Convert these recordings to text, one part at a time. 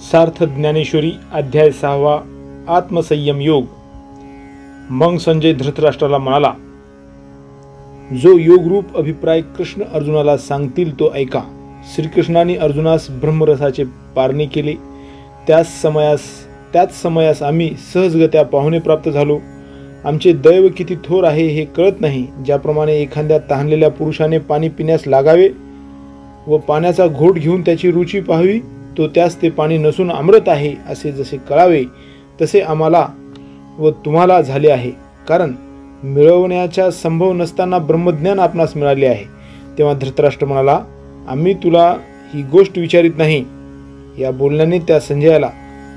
सार्थ ज्ञानेश्वरी अध्याय 6 आत्मसंयम योग। मग संजय धृतराष्ट्राला म्हणाला, जो योगरूप अभिप्राय कृष्ण अर्जुनाला सांगतील तो ऐका। श्रीकृष्णाने अर्जुनास ब्रह्मरसाचे पारणे केले। त्याच समयास आम्ही सहजगत्या पाहुणे प्राप्त झालो। आमचे दैव किती थोर आहे हे कळत नाही। ज्याप्रमाणे एखाद्या तहानलेल्या पुरुषाने पाणी पिण्यास लागावे व पाण्याचा घोट घेऊन त्याची रुची पाहावी, तो त्यास ते पाणी नसून अमृत आहे असे जसे कळावे, तसे आम्हाला व तुम्हाला झाले आहे। कारण मिळवण्याचा संभव नसताना ब्रह्मज्ञान आपणास मिळाले आहे। तेव्हा धृतराष्ट्र म्हणाला, आम्ही तुला ही गोष्ट विचारित नाही। या बोलण्याने त्या संजयाला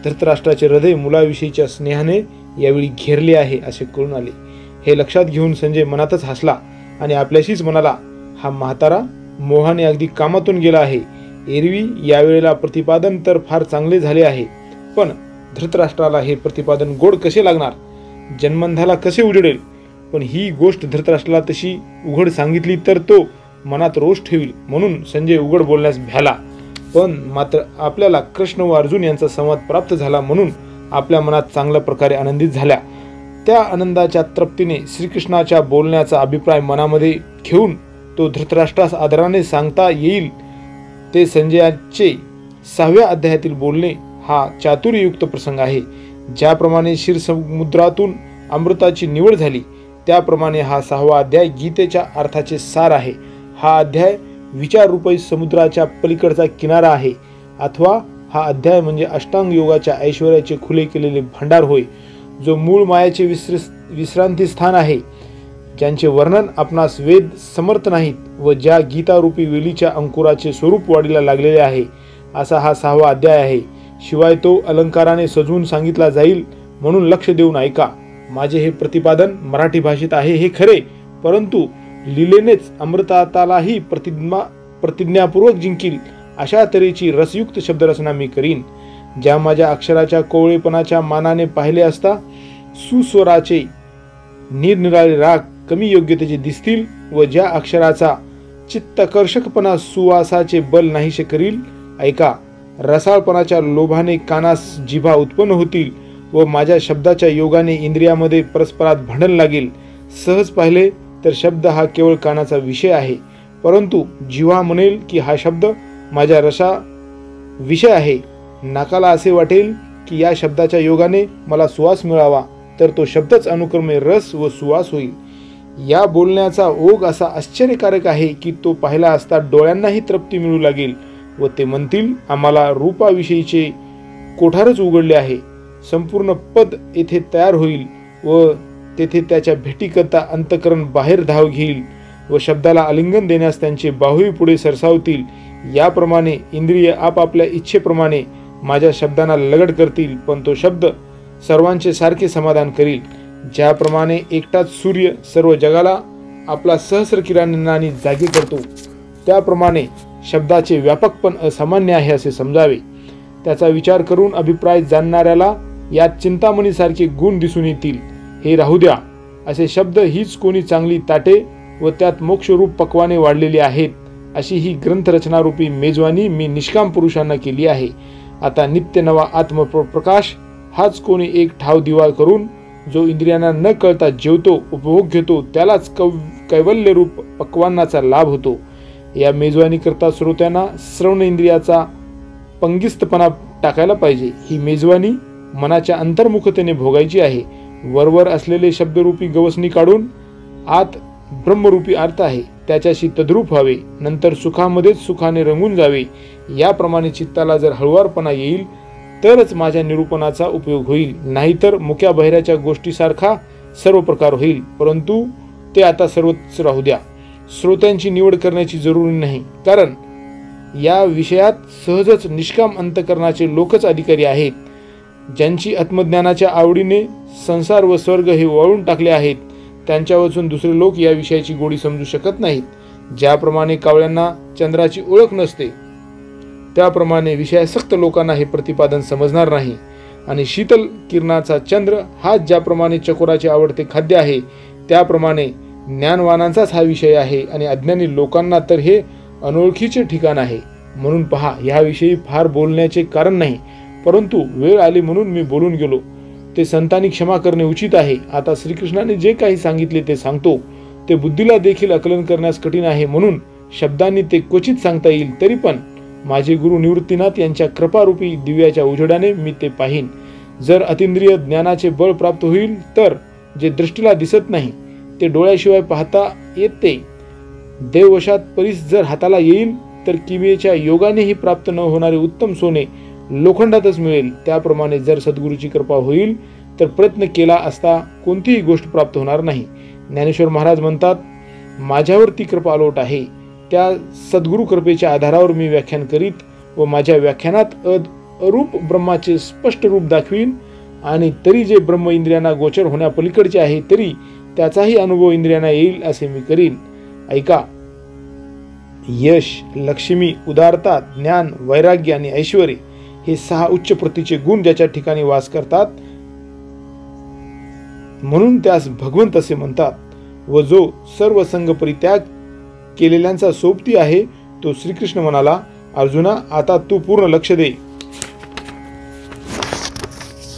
धृतराष्ट्राचे हृदय मुलाविषयीच्या स्नेहाने यावेळी घेरले आहे असे कळून आले। हे लक्षात घेऊन संजय मनातच हसला आणि आपल्याशीच म्हणाला, हा म्हातारा मोहाने अगदी कामातून गेला आहे। एरवी यावेळेला प्रतिपादन तर फार चांगले झाले आहे, पण धृतराष्ट्राला हे प्रतिपादन गोड कसे लागणार, जन्मंधाला कसे उजडेल। पण ही गोष्ट धृतराष्ट्राला तशी उघड सांगितली तर तो मनात रोष ठेवील, म्हणून संजय उघड बोलण्यास भ्याला। पण मात्र आपल्याला कृष्ण व अर्जुन यांचा संवाद प्राप्त झाला म्हणून आपल्या मनात चांगल्या प्रकारे आनंदित झाल्या। त्या आनंदाच्या तृप्तीने श्रीकृष्णाच्या बोलण्याचा अभिप्राय मनामध्ये घेऊन तो धृतराष्ट्रास आदराने सांगता येईल ते संजयाचे 6व्या अध्यायातील बोलणे हा चातुर्ययुक्त प्रसंग आहे। ज्याप्रमाणे क्षीरसमुद्रातून अमृताची निवड झाली, त्याप्रमाणे हा 6वा अध्याय गीतेच्या अर्थाचे सार आहे। हा अध्याय विचाररूपी समुद्राच्या पलीकडचा किनारा आहे, अथवा हा अध्याय म्हणजे अष्टांग योगाच्या ऐश्वर्याचे खुले केलेले भांडार होय, जो मूळ मायाचे विश्रांती स्थान आहे, ज्यांचे वर्णन आपणास वेद समर्थ नाहीत व ज्या गीतारूपी वेलीच्या अंकुराचे स्वरूप वाढीला लागलेले आहे, असा हा 6वा अध्याय आहे। शिवाय तो अलंकाराने सजवून सांगितला जाईल, म्हणून लक्ष देऊन ऐका। माझे हे प्रतिपादन मराठी भाषेत आहे हे खरे, परंतु लीलेनेच अमृतातालाही प्रतिज्ञापूर्वक जिंकील अशा तऱ्हेची रसयुक्त शब्दरचना मी करीन। ज्या माझ्या अक्षराच्या कोवळेपणाच्या मानाने पाहिले असता सुस्वराचे निरनिराळे राग कमी योग्यतेचे दिसतील व ज्या अक्षराचा चित्ताकर्षकपणा सुवासाचे बल नाहीसे करील, ऐका। रसाळपणाच्या लोभाने कानास जिभा उत्पन्न होतील व माझ्या शब्दाच्या योगाने इंद्रियामध्ये परस्परात भांडण लागेल। सहज पाहिले तर शब्द हा केवळ कानाचा विषय आहे, परंतु जिव्हा म्हणेल की हा शब्द माझ्या रसा विषय आहे, नाकाला असे वाटेल की या शब्दाच्या योगाने मला सुवास मिळावा, तर तो शब्दच अनुक्रमे रस व सुवास होईल। या बोलण्याचा ओघ असा आश्चर्यकारक आहे की तो पाहिला असता डोळ्यांनाही तृप्ती मिळू लागेल व ते म्हणतील, आम्हाला रूपाविषयीचे कोठारच उघडले आहे। संपूर्ण पद येथे तयार होईल व तेथे त्याच्या भेटीकरता अंतकरण बाहेर धाव घेईल व शब्दाला आलिंगन देण्यास त्यांचे बाहुही पुढे सरसावतील। याप्रमाणे इंद्रिय आपापल्या इच्छेप्रमाणे माझ्या शब्दांना लगड करतील, पण तो शब्द सर्वांचे सारखे समाधान करील। ज्याप्रमाणे एकटाच सूर्य सर्व जगाला आपला सहस्र किरणांनी जागे करतो, त्याप्रमाणे शब्दाचे व्यापकपण असामान्य आहे असे समजावे। त्याचा विचार करून अभिप्राय जाणणाऱ्याला यात चिंतामणीसारखे गुण दिसून येतील। हे राहू द्या असे शब्द हीच कोणी चांगली ताटे व त्यात मोक्षरूप पक्वाने वाढलेली आहेत, अशी ही ग्रंथरचनारूपी मेजवानी मी निष्काम पुरुषांना केली आहे। आता नित्य नवा आत्मप्रकाश हाच कोणी एक ठाव दिवा करून जो इंद्रियांना न कळता जेवतो उपभोग घेतो, त्यालाच कैवल्यरूप पक्वान्नाचा लाभ होतो। या मेजवानी करता श्रोत्यांना श्रवण इंद्रियाचा पंगिस्तपणा टाकायला पाहिजे। ही मेजवानी मनाच्या अंतर्मुखतेने भोगायची आहे। वरवर असलेले शब्दरूपी गवसणी काढून आत ब्रह्मरूपी अर्थ आहे त्याच्याशी तद्रूप व्हावे, नंतर सुखामध्येच सुखाने रंगून जावे। याप्रमाणे चित्ताला जर हळुवारपणा येईल तरच माझ्या निरूपणाचा उपयोग होईल, नाहीतर मुक्या बहिऱ्याच्या गोष्टीसारखा सर्व प्रकार होईल। परंतु ते आता सर्वच राहू द्या। श्रोत्यांची निवड करण्याची जरुरी नाही, कारण या विषयात सहजच निष्काम अंतकरणाचे लोकच अधिकारी आहेत, ज्यांची आत्मज्ञानाच्या आवडीने संसार व स्वर्ग हे वाळून टाकले आहेत। त्यांच्या वाचून दुसरे लोक या विषयाची गोडी समजू शकत नाहीत। ज्याप्रमाणे कावळ्यांना चंद्राची ओळख नसते, त्याप्रमाणे विषयासक्त लोकांना हे प्रतिपादन समजणार नाही। आणि शीतल किरणाचा चंद्र हा ज्याप्रमाणे चकोराचे आवडते खाद्य आहे, त्याप्रमाणे ज्ञानवानांचाच हा विषय आहे आणि अज्ञानी लोकांना तर हे अनोळखीचे ठिकाण आहे। म्हणून पहा, याविषयी फार बोलण्याचे कारण नाही, परंतु वेळ आली म्हणून मी बोलून गेलो. ते संतांनी क्षमा करणे उचित आहे. आता श्रीकृष्णाने जे काही सांगितले ते सांगतो. ते बुद्धीला देखील आकलन करण्यास कठीण आहे, म्हणून शब्दांनी ते क्वचित सांगता येईल. तरी पण माझे गुरु निवृत्तीनाथ यांच्या कृपारूपी दिव्याच्या उजेडाने मी ते पाहीन. जर अतिंद्रिय ज्ञानाचे बळ प्राप्त होईल तर जे दृष्टीला दिसत नाही ते डोळ्याशिवाय पाहता येते. देववशात परीस जर हाताला येईल तर किमयेच्या योगानेही प्राप्त न होणारे उत्तम सोने लोखंडातच मिळेल. त्याप्रमाणे जर सद्गुरूची कृपा होईल तर प्रयत्न केला असता कोणतीही गोष्ट प्राप्त होणार नाही. ज्ञानेश्वर महाराज म्हणतात, माझ्यावर ती कृपा अलोट आहे. त्या सद्गुरु कृपेच्या आधारावर मी व्याख्यान करीत व माझ्या व्याख्यानात अरूप ब्रह्माचे स्पष्ट रूप दाखवीन. आणि तरी जे ब्रह्म इंद्रियांना गोचर होण्यापलीकडचे आहे तरी त्याचाही अनुभव इंद्रियांना येईल असे मी करीन. ऐका, यश, लक्ष्मी, उदारता, ज्ञान, वैराग्य आणि ऐश्वर्य हे 6 उच्च प्रतीचे गुण ज्याच्या ठिकाणी वास करतात म्हणून त्यास भगवंत असे म्हणतात. व जो सर्व संग परित्याग केलेल्यांचा सोबती आहे तो श्रीकृष्ण म्हणाला, अर्जुना आता तू पूर्ण लक्ष दे.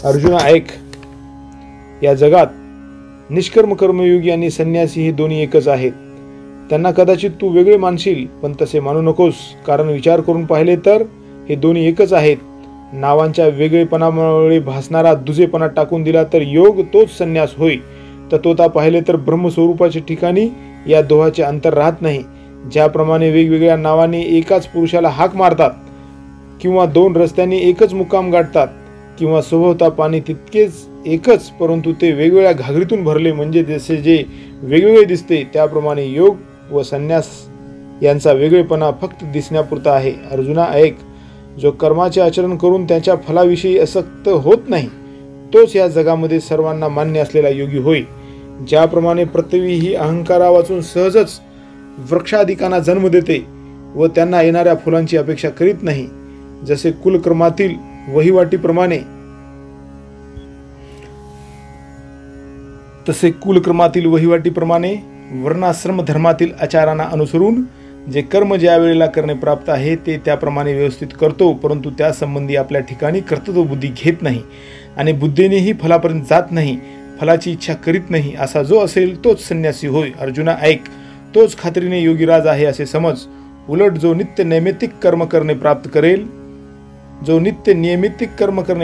अर्जुना ऐक, या जगात निष्कर्म कर्मयोगी आणि संन्यासी हे दोन्ही एकच आहेत. त्यांना कदाचित तू वेगळे मानशील, पण तसे मानू नकोस. कारण विचार करून पाहिले तर हे दोन्ही एकच आहेत. नावांच्या वेगळेपणामुळे भासणारा दुजेपणा टाकून दिला तर योग तोच संन्यास होय. तत्वता पाहिले तर ब्रह्मस्वरूपाच्या ठिकाणी या दोहाचे अंतर राहत नाही. ज्याप्रमाणे वेगवेगळ्या नावाने एकाच पुरुषाला हाक मारतात किंवा 2 रस्त्यांनी एकच मुक्काम गाठतात किंवा स्वभावता पाणी तितकेच एकच, परंतु ते वेगवेगळ्या घागरीतून भरले म्हणजे जसे जे वेगवेगळे दिसते, त्याप्रमाणे योग व संन्यास यांचा वेगळेपणा फक्त दिसण्यापुरता आहे. अर्जुना ऐक, जो कर्माचे आचरण करून त्याच्या फलाविषयी आसक्त होत नाही तोच या जगामध्ये सर्वांना मान्य असलेला योगी होय. ज्याप्रमाणे पृथ्वी ही अहंकारा वाचून सहजच वृक्षादिकांना जन्म देते व त्यांना येणाऱ्या फुलांची अपेक्षा करीत नाही, जसे कुलक्रमातील वहिवाटीप्रमाणे वर्णाश्रम धर्मातील आचारांना अनुसरून जे कर्म ज्या वेळेला करणे प्राप्त आहे ते त्याप्रमाणे व्यवस्थित करतो, परंतु त्या संबंधी आपल्या ठिकाणी कर्तृत्व बुद्धी घेत नाही आणि बुद्धीनेही फलापर्यंत जात नाही, फलाची इच्छा करीत नाही, असा जो असेल तोच संन्यासी होय. अर्जुना ऐक, तोच खात्रीने योगीराज आहे असे समज. उलट जो नित्य नैमित्तिक कर्म करणे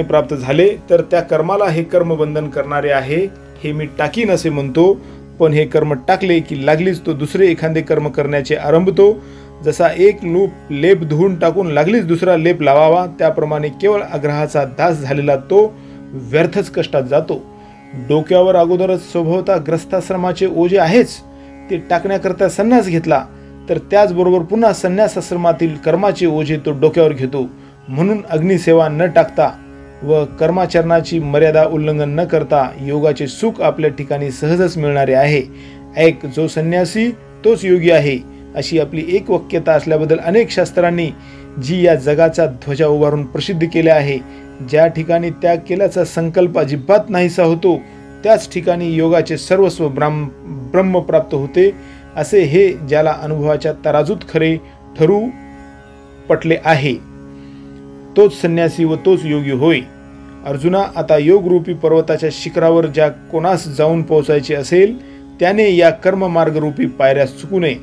प्राप्त झाले तर त्या कर्माला हे कर्म बंधन करणारे आहे हे मी टाकीन असे म्हणतो. पण हे कर्म टाकले की लागलीच तो दुसरे एखादे कर्म करण्याचे आरंभतो. जसा एक लेप धुवून टाकून लागलीच दुसरा लेप लावावा, त्याप्रमाणे केवळ आग्रहाचा दास झालेला तो व्यर्थच कष्टात जातो. डोक्यावर अगोदरच स्वभावता ग्रस्ताश्रमाचे ओझे आहेच, ते टाकण्याकरता संन्यास घेतला तर त्याचबरोबर पुन्हा संन्यासाश्रमातील कर्माचे ओझे तो डोक्यावर घेतो. म्हणून अग्निसेवा न टाकता व कर्माचरणाची मर्यादा उल्लंघन न करता योगाचे सुख आपल्या ठिकाणी सहजच मिळणारे आहे. ऐक, जो संन्यासी तोच योगी आहे अशी आपली एकवाक्यता असल्याबद्दल अनेक शास्त्रांनी जी या जगाचा ध्वजा उभारून प्रसिद्ध केल्या आहे, ज्या ठिकाणी त्याग केल्याचा संकल्प अजिबात नाहीसा होतो त्याच ठिकाणी योगाचे सर्वस्व ब्रह्म प्राप्त होते असे हे ज्याला अनुभवाच्या तराजूत खरे ठरू पटले आहे तोच संन्यासी व तोच योगी होय. अर्जुना, आता योगरूपी पर्वताच्या शिखरावर ज्या कोणास जाऊन पोहोचायचे असेल त्याने या कर्ममार्गरूपी पायऱ्या चुकू नये.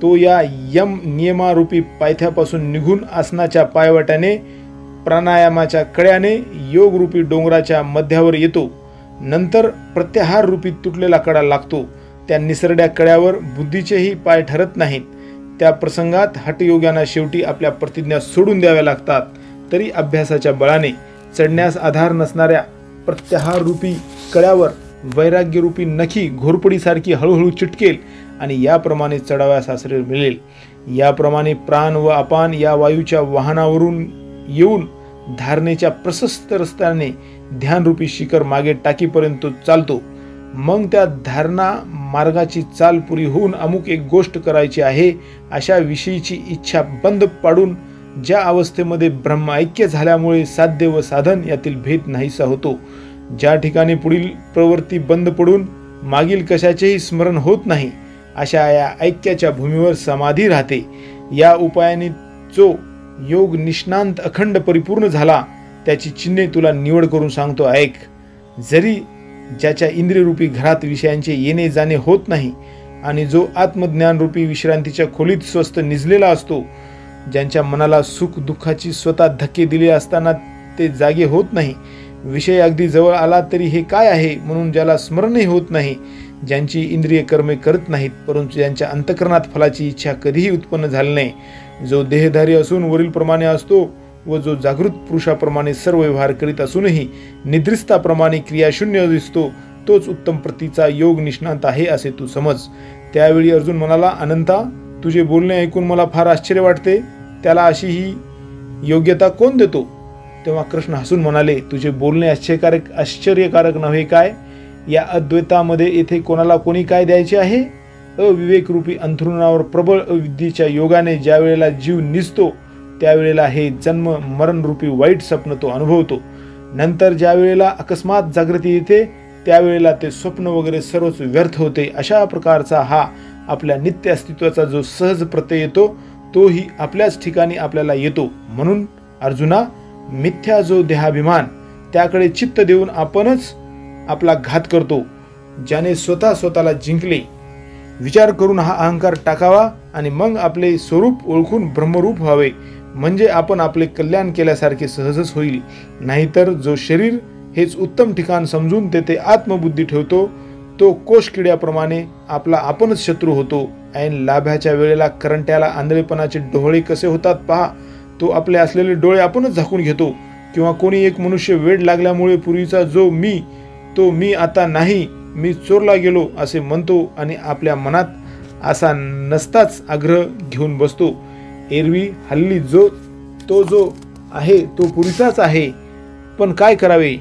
तो या यम नियमारूपी पायथ्यापासून निघून आसनाच्या पायवाट्याने प्राणायामाच्या कड्याने योगरूपी डोंगराच्या मध्यावर येतो. नंतर प्रत्याहार रूपी तुटलेला कडा लागतो. त्या निसरड्या कड्यावर बुद्धीचेही पाय ठरत नाहीत. त्या प्रसंगात हठयोग्यांना शेवटी आपल्या प्रतिज्ञा सोडून द्याव्या लागतात. तरी अभ्यासाच्या बळाने चढण्यास आधार नसणाऱ्या प्रत्याहार रूपी कड्यावर वैराग्यरूपी नखी घोरपडीसारखी हळूहळू चिटकेल आणि याप्रमाणे चढाव्यास आश्रय मिळेल. याप्रमाणे प्राण व अपान या वायूच्या वाहनावरून येऊन धारणेच्या प्रशस्त रस्त्याने ध्यानरूपी शिखर मागे टाकीपर्यंत तो चालतो. मग त्या धारणा मार्गाची चाल पुरी होऊन अमुक एक गोष्ट करायची आहे अशा विषयीची इच्छा बंद पाडून ज्या अवस्थेमध्ये ब्रह्म ऐक्य झाल्यामुळे साध्य व साधन यातील भेद नाहीसा होतो, ज्या ठिकाणी पुढील प्रवृत्ती बंद पडून मागील कशाचेही स्मरण होत नाही, अशा या ऐक्याच्या भूमीवर समाधी राहते. या उपायाने जो योग निष्णांत अखंड परिपूर्ण झाला त्याची चिन्हे तुला निवड करून सांगतो, ऐक. जरी ज्याच्या इंद्रियरूपी घरात विषयांचे येणे जाणे होत नाही आणि जो आत्मज्ञानरूपी विश्रांतीच्या खोलीत स्वस्थ निजलेला असतो, ज्यांच्या मनाला सुख दुःखाची स्वतः धक्के दिले असताना ते जागे होत नाही, विषय अगदी जवळ आला तरी हे काय आहे म्हणून ज्याला स्मरणही होत नाही, ज्यांची इंद्रिय कर्मे करत नाहीत परंतु ज्यांच्या अंतःकरणात फलाची इच्छा कधीही उत्पन्न झाली नाही, जो देहधारी असून वरील प्रमाणे असतो व जो जागृत पुरुषाप्रमाणे सर्व व्यवहार करीत असूनही निद्रिस्ताप्रमाणे क्रियाशून्य दिसतो, तोच उत्तम प्रतीचा योग निष्णांत आहे असे तू समज. त्यावेळी अर्जुन म्हणाला, अनंता, तुझे बोलणे ऐकून मला फार आश्चर्य वाटते. त्याला अशी ही योग्यता कोण देतो? तेव्हा कृष्ण हसून म्हणाले, तुझे बोलणे आश्चर्यकारक नव्हे काय? या अद्वैतामध्ये येथे कोणाला कोणी काय द्यायचे आहे? अविवेकरूपी अंथरुणावर प्रबळ अविद्येच्या योगाने ज्या वेळेला जीव निजतो त्यावेळेला हे जन्म मरणरूपी वाईट स्वप्न तो अनुभवतो. नंतर ज्या वेळेला अकस्मात जागृती येते त्यावेळेला ते स्वप्न वगैरे सर्वच व्यर्थ होते. अशा प्रकारचा हा आपल्या नित्य अस्तित्वाचा जो सहज प्रत्यय येतो तोही आपल्याच ठिकाणी आपल्याला येतो. म्हणून अर्जुना, मिथ्या जो देहाभिमान त्याकडे चित्त देऊन आपणच आपला घात करतो. ज्याने स्वतःला जिंकले, विचार करून हा अहंकार टाकावा आणि मग आपले स्वरूप ओळखून ब्रह्मरूप व्हावे, म्हणजे आपण आपले कल्याण केल्यासारखे सहजच होईल. नाहीतर जो शरीर हेच उत्तम ठिकाण समजून तेथे आत्मबुद्धी ठेवतो तो कोश किड्याप्रमाणे आपला आपणच शत्रू होतो. ऐन लाभाच्या वेळेला करंट्याला आंधळेपणाचे डोळे कसे होतात पहा. तो आपले असलेले डोळे आपणच झाकून घेतो. किंवा कोणी एक मनुष्य वेड लागल्यामुळे पूर्वीचा जो मी तो मी आता नाही, मी चोरला गेलो असे म्हणतो आणि आपल्या मनात असा नसताच आग्रह घेऊन बसतो. एरवी हल्ली जो आहे तो पूर्वीचाच आहे, पण काय करावे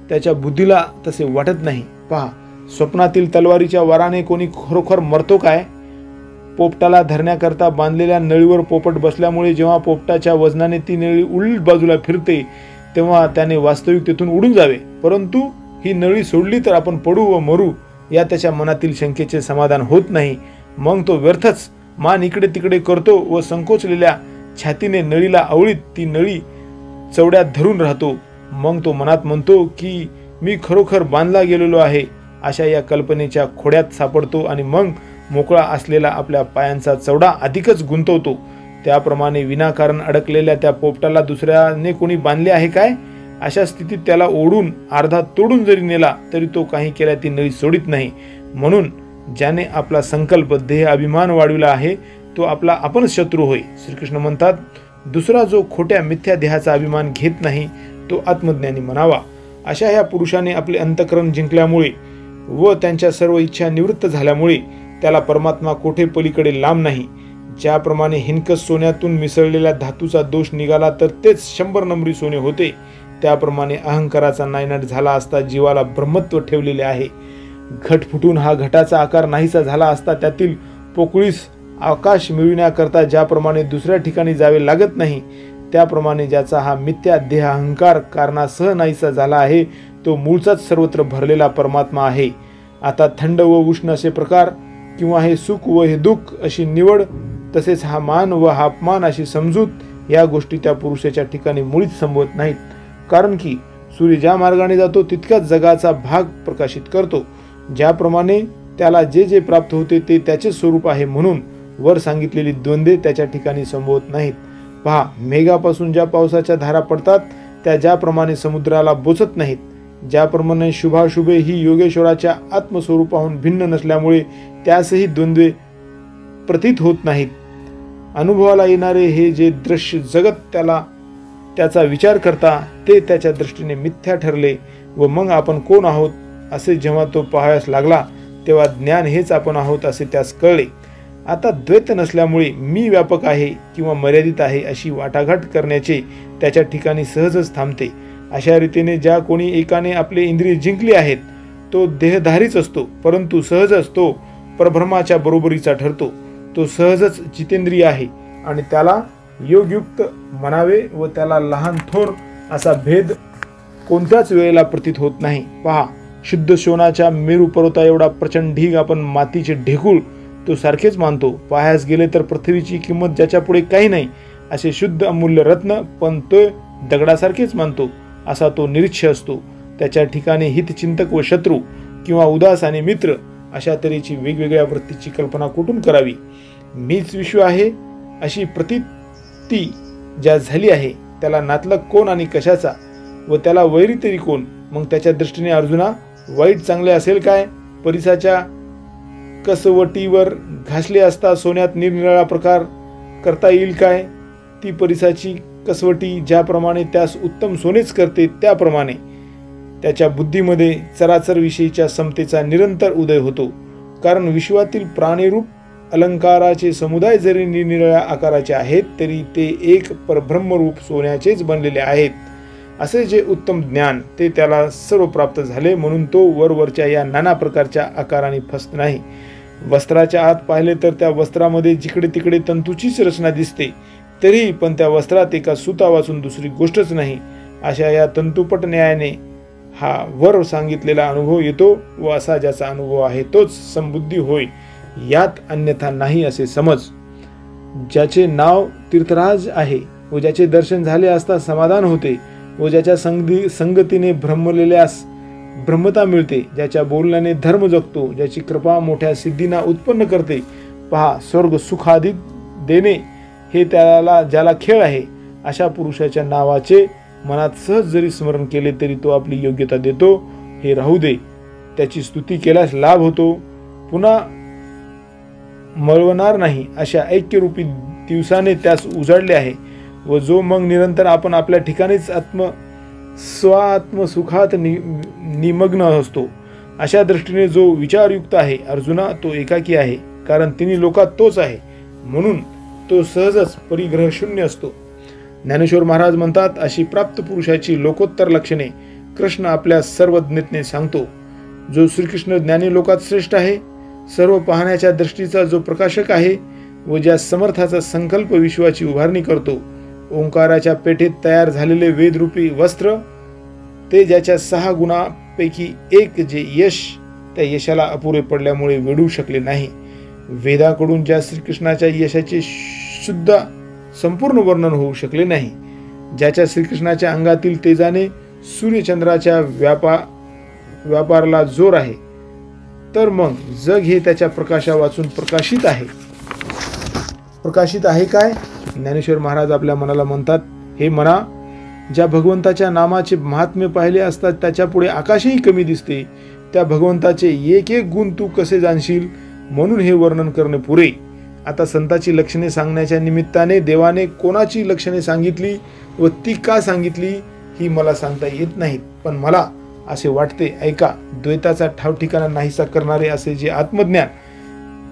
त्याच्या बुद्धीला तसे वाटत नाही. पहा, स्वप्नातील तलवारीच्या वाराने कोणी खरोखर मरतो काय? पोपटाला धरण्याकरता बांधलेल्या नळीवर पोपट बसल्यामुळे जेव्हा पोपटाच्या वजनाने ती नळी उलट बाजूला फिरते तेव्हा त्याने वास्तविक तेथून उडून जावे. परंतु ही नळी सोडली तर आपण पडू व मरू या त्याच्या मनातील शंकेचे समाधान होत नाही. मग तो व्यर्थच मान इकडे तिकडे करतो व संकोचलेल्या छातीने नळीला आवळीत ती नळी चवड्यात धरून राहतो. मग तो मनात म्हणतो की मी खरोखर बांधला गेलेलो आहे. अशा या कल्पनेच्या खोड्यात सापडतो आणि मग मोकळा असलेला आपल्या पायांचा चवडा अधिकच गुंतवतो. त्याप्रमाणे विनाकारण अडकलेल्या त्या पोपटाला दुसऱ्याने कोणी बांधले आहे काय? अशा स्थितीत त्याला ओढून अर्धा तोडून जरी नेला तरी तो काही केल्या ती नळी सोडित नाही. म्हणून ज्याने आपला संकल्प देह अभिमान वाढविला आहे तो आपला आपणच शत्रू होय. श्रीकृष्ण म्हणतात, दुसरा जो खोट्या मिथ्या देहाचा अभिमान घेत नाही तो आत्मज्ञानी म्हणावा. अशा ह्या पुरुषाने आपले अंतःकरण जिंकल्यामुळे व त्यांच्या सर्व इच्छा निवृत्त झाल्यामुळे त्याला परमात्मा कोठे पलीकडे लांब नाही. ज्याप्रमाणे हिनकस सोन्यातून मिसळलेल्या धातूचा दोष निघाला तर तेच 100 नंबरी सोने होते, त्याप्रमाणे अहंकाराचा नायनाट झाला असता जीवाला ब्रह्मत्व ठेवलेले आहे. घट फुटून हा घटाचा आकार नाहीसा झाला असता त्यातील पोकळीस आकाश मिळविण्याकरता ज्याप्रमाणे दुसऱ्या ठिकाणी जावे लागत नाही, त्याप्रमाणे ज्याचा हा मिथ्या देह अहंकार कारणासह नाहीसा झाला आहे तो मूळचाच सर्वत्र भरलेला परमात्मा आहे. आता थंड व उष्ण असे प्रकार किंवा हे सुख व हे दुःख अशी निवड, तसेच हा मान व हा अपमान अशी समजूत या गोष्टी त्या पुरुषाच्या ठिकाणी मुळीच संभवत नाहीत. कारण की सूर्य ज्या मार्गाने जातो तितकाच जगाचा भाग प्रकाशित करतो. ज्याप्रमाणे त्याला जे जे प्राप्त होते ते त्याचे स्वरूप आहे, म्हणून वर सांगितलेली द्वंद्वे त्याच्या ठिकाणी संभवत नाहीत. पहा, मेघापासून ज्या पावसाच्या धारा पडतात त्या ज्याप्रमाणे समुद्राला बोचत नाहीत, ज्याप्रमाणे शुभाशुभे ही योगेश्वराच्या आत्मस्वरूपाहून भिन्न नसल्यामुळे त्यासही द्वंद्वे प्रतीत होत नाहीत. अनुभवाला येणारे हे जे दृश्य जगत त्याचा विचार करता ते त्याच्या दृष्टीने मिथ्या ठरले व मग आपण कोण आहोत असे जेव्हा तो पाहायस लागला तेव्हा ज्ञान हेच आपण आहोत असे त्यास कळले. आता द्वैत नसल्यामुळे मी व्यापक आहे किंवा मर्यादित आहे अशी वाटाघाट करण्याचे त्याच्या ठिकाणी सहजच थांबते. अशा रीतीने ज्या कोणी एकाने आपले इंद्रिय जिंकली आहेत तो देहधारीच असतो, परंतु सहजच तो परभ्रमाच्या बरोबरीचा ठरतो. तो सहजच जितेंद्रिय आहे आणि त्याला योगयुक्त म्हणावे व त्याला लहान थोर असा भेद कोणत्याच वेळेला प्रतीत होत नाही. पहा, शुद्ध सोनाच्या मेरू पर्वता एवढा प्रचंड ढीग आपण मातीचे ढेकूळ तो सारखेच मानतो. पाहायस गेले तर पृथ्वीची किंमत ज्याच्या पुढे काही नाही असे शुद्ध अमूल्य रत्न पण तो दगडासारखेच मानतो. असा तो निरीच्छ असतो. त्याच्या ठिकाणी हितचिंतक व शत्रू किंवा उदास आणि मित्र अशा तऱ्हेची वेगवेगळ्या वृत्तीची कल्पना कुठून करावी. मीच विश्व आहे अशी प्रतीती ज्या झाली आहे त्याला नातलग कोण आणि कशाचा व त्याला वैरी तरी कोण. मग त्याच्या दृष्टीने अर्जुना वाईट चांगले असेल काय. परिसाच्या कसवटीवर घासले असता सोन्यात निरनिराळा प्रकार करता येईल काय. ती परिसाची कसवटी ज्याप्रमाणे त्यास उत्तम सोनेच करते त्याप्रमाणे त्याच्या बुद्धीमध्ये चराचर विषयीच्या समतेचा निरंतर उदय होतो. कारण विश्वातील प्राणीरूप अलंकाराचे समुदाय जरी निरनिराळ्या आकाराचे आहेत तरी ते एक परब्रह्मरूप सोन्याचेच बनलेले आहेत. असे जे उत्तम ज्ञान ते त्याला सर्व प्राप्त झाले म्हणून तो वरवरच्या या नाना प्रकारच्या आकाराने फसत नाही. वस्त्राच्या आत पाहिले तर त्या वस्त्रामध्ये जिकडे तिकडे तंतूचीच रचना दिसते तरी पण त्या वस्त्रात एका सुता वाचून दुसरी गोष्टच नाही. अशा या तंतुपट न्यायाने हा वर सांगितलेला अनुभव येतो व असा ज्याचा अनुभव आहे तोच समबुद्धी होय. यात अन्यथा नाही असे समज. ज्याचे नाव तीर्थराज आहे व ज्याचे दर्शन झाले असता समाधान होते व ज्याच्या संगतीने भ्रमलेल्यास ब्रह्मता मिळते, ज्याच्या बोलण्याने धर्म जगतो, ज्याची कृपा मोठ्या सिद्धींना उत्पन्न करते. पहा, स्वर्ग सुखादी देणे हे त्याला ज्याला खेळ आहे अशा पुरुषाच्या नावाचे मनात सहज जरी स्मरण केले तरी तो आपली योग्यता देतो. हे राहू दे, त्याची स्तुती केल्यास लाभ होतो, पुन्हा मळवणार नाही अशा ऐक्यरूपी दिवसाने त्यास उजाडले आहे. व जो मग निरंतर आपण आपल्या ठिकाणीच स्वात्मसुखात निमग्न असतो अशा दृष्टीने जो विचारयुक्त आहे अर्जुना तो एकाकी आहे. कारण तिन्ही लोकात तोच आहे म्हणून तो सहजच परिग्रह शून्य असतो. ज्ञानेश्वर महाराज म्हणतात, अशी प्राप्त पुरुषाची लोकोत्तर लक्षणे कृष्ण आपल्या सर्वज्ञतेने सांगतो. जो श्रीकृष्ण ज्ञानी लोकात श्रेष्ठ आहे, सर्व पाहण्याच्या दृष्टीचा जो प्रकाशक आहे व ज्या समर्थाचा संकल्प विश्वाची उभारणी करतो. ओंकाराच्या पेठेत तयार झालेले वेदरूपी वस्त्र ते ज्याच्या 6 गुणापैकी एक जे यश त्या यशाला अपुरे पडल्यामुळे वेढू शकले नाही. वेदाकडून ज्या श्रीकृष्णाच्या यशाचे शुद्ध संपूर्ण वर्णन होऊ शकले नाही. ज्याच्या श्रीकृष्णाच्या अंगातील तेजाने सूर्यचंद्राच्या व्यापाराला जोर आहे तर मग जग हे त्याच्या प्रकाशा वाचून प्रकाशित आहे काय. ज्ञानेश्वर महाराज आपल्या मनाला म्हणतात, हे मना, ज्या भगवंताच्या नामाचे महात्म्य पाहिले असता त्याच्या पुढे आकाशही कमी दिसते. त्या भगवंताचे एक एक गुण तू कसे जाणशील म्हणून हे वर्णन करणे पुरे. आता संताची लक्षणे सांगण्याच्या निमित्ताने देवाने कोणाची लक्षणे सांगितली व ती का सांगितली ही मला सांगता येत नाहीत. पण मला असे वाटते, ऐका, द्वैताचा ठाव ठिकाणा नाहीसा करणारे असे जे आत्मज्ञान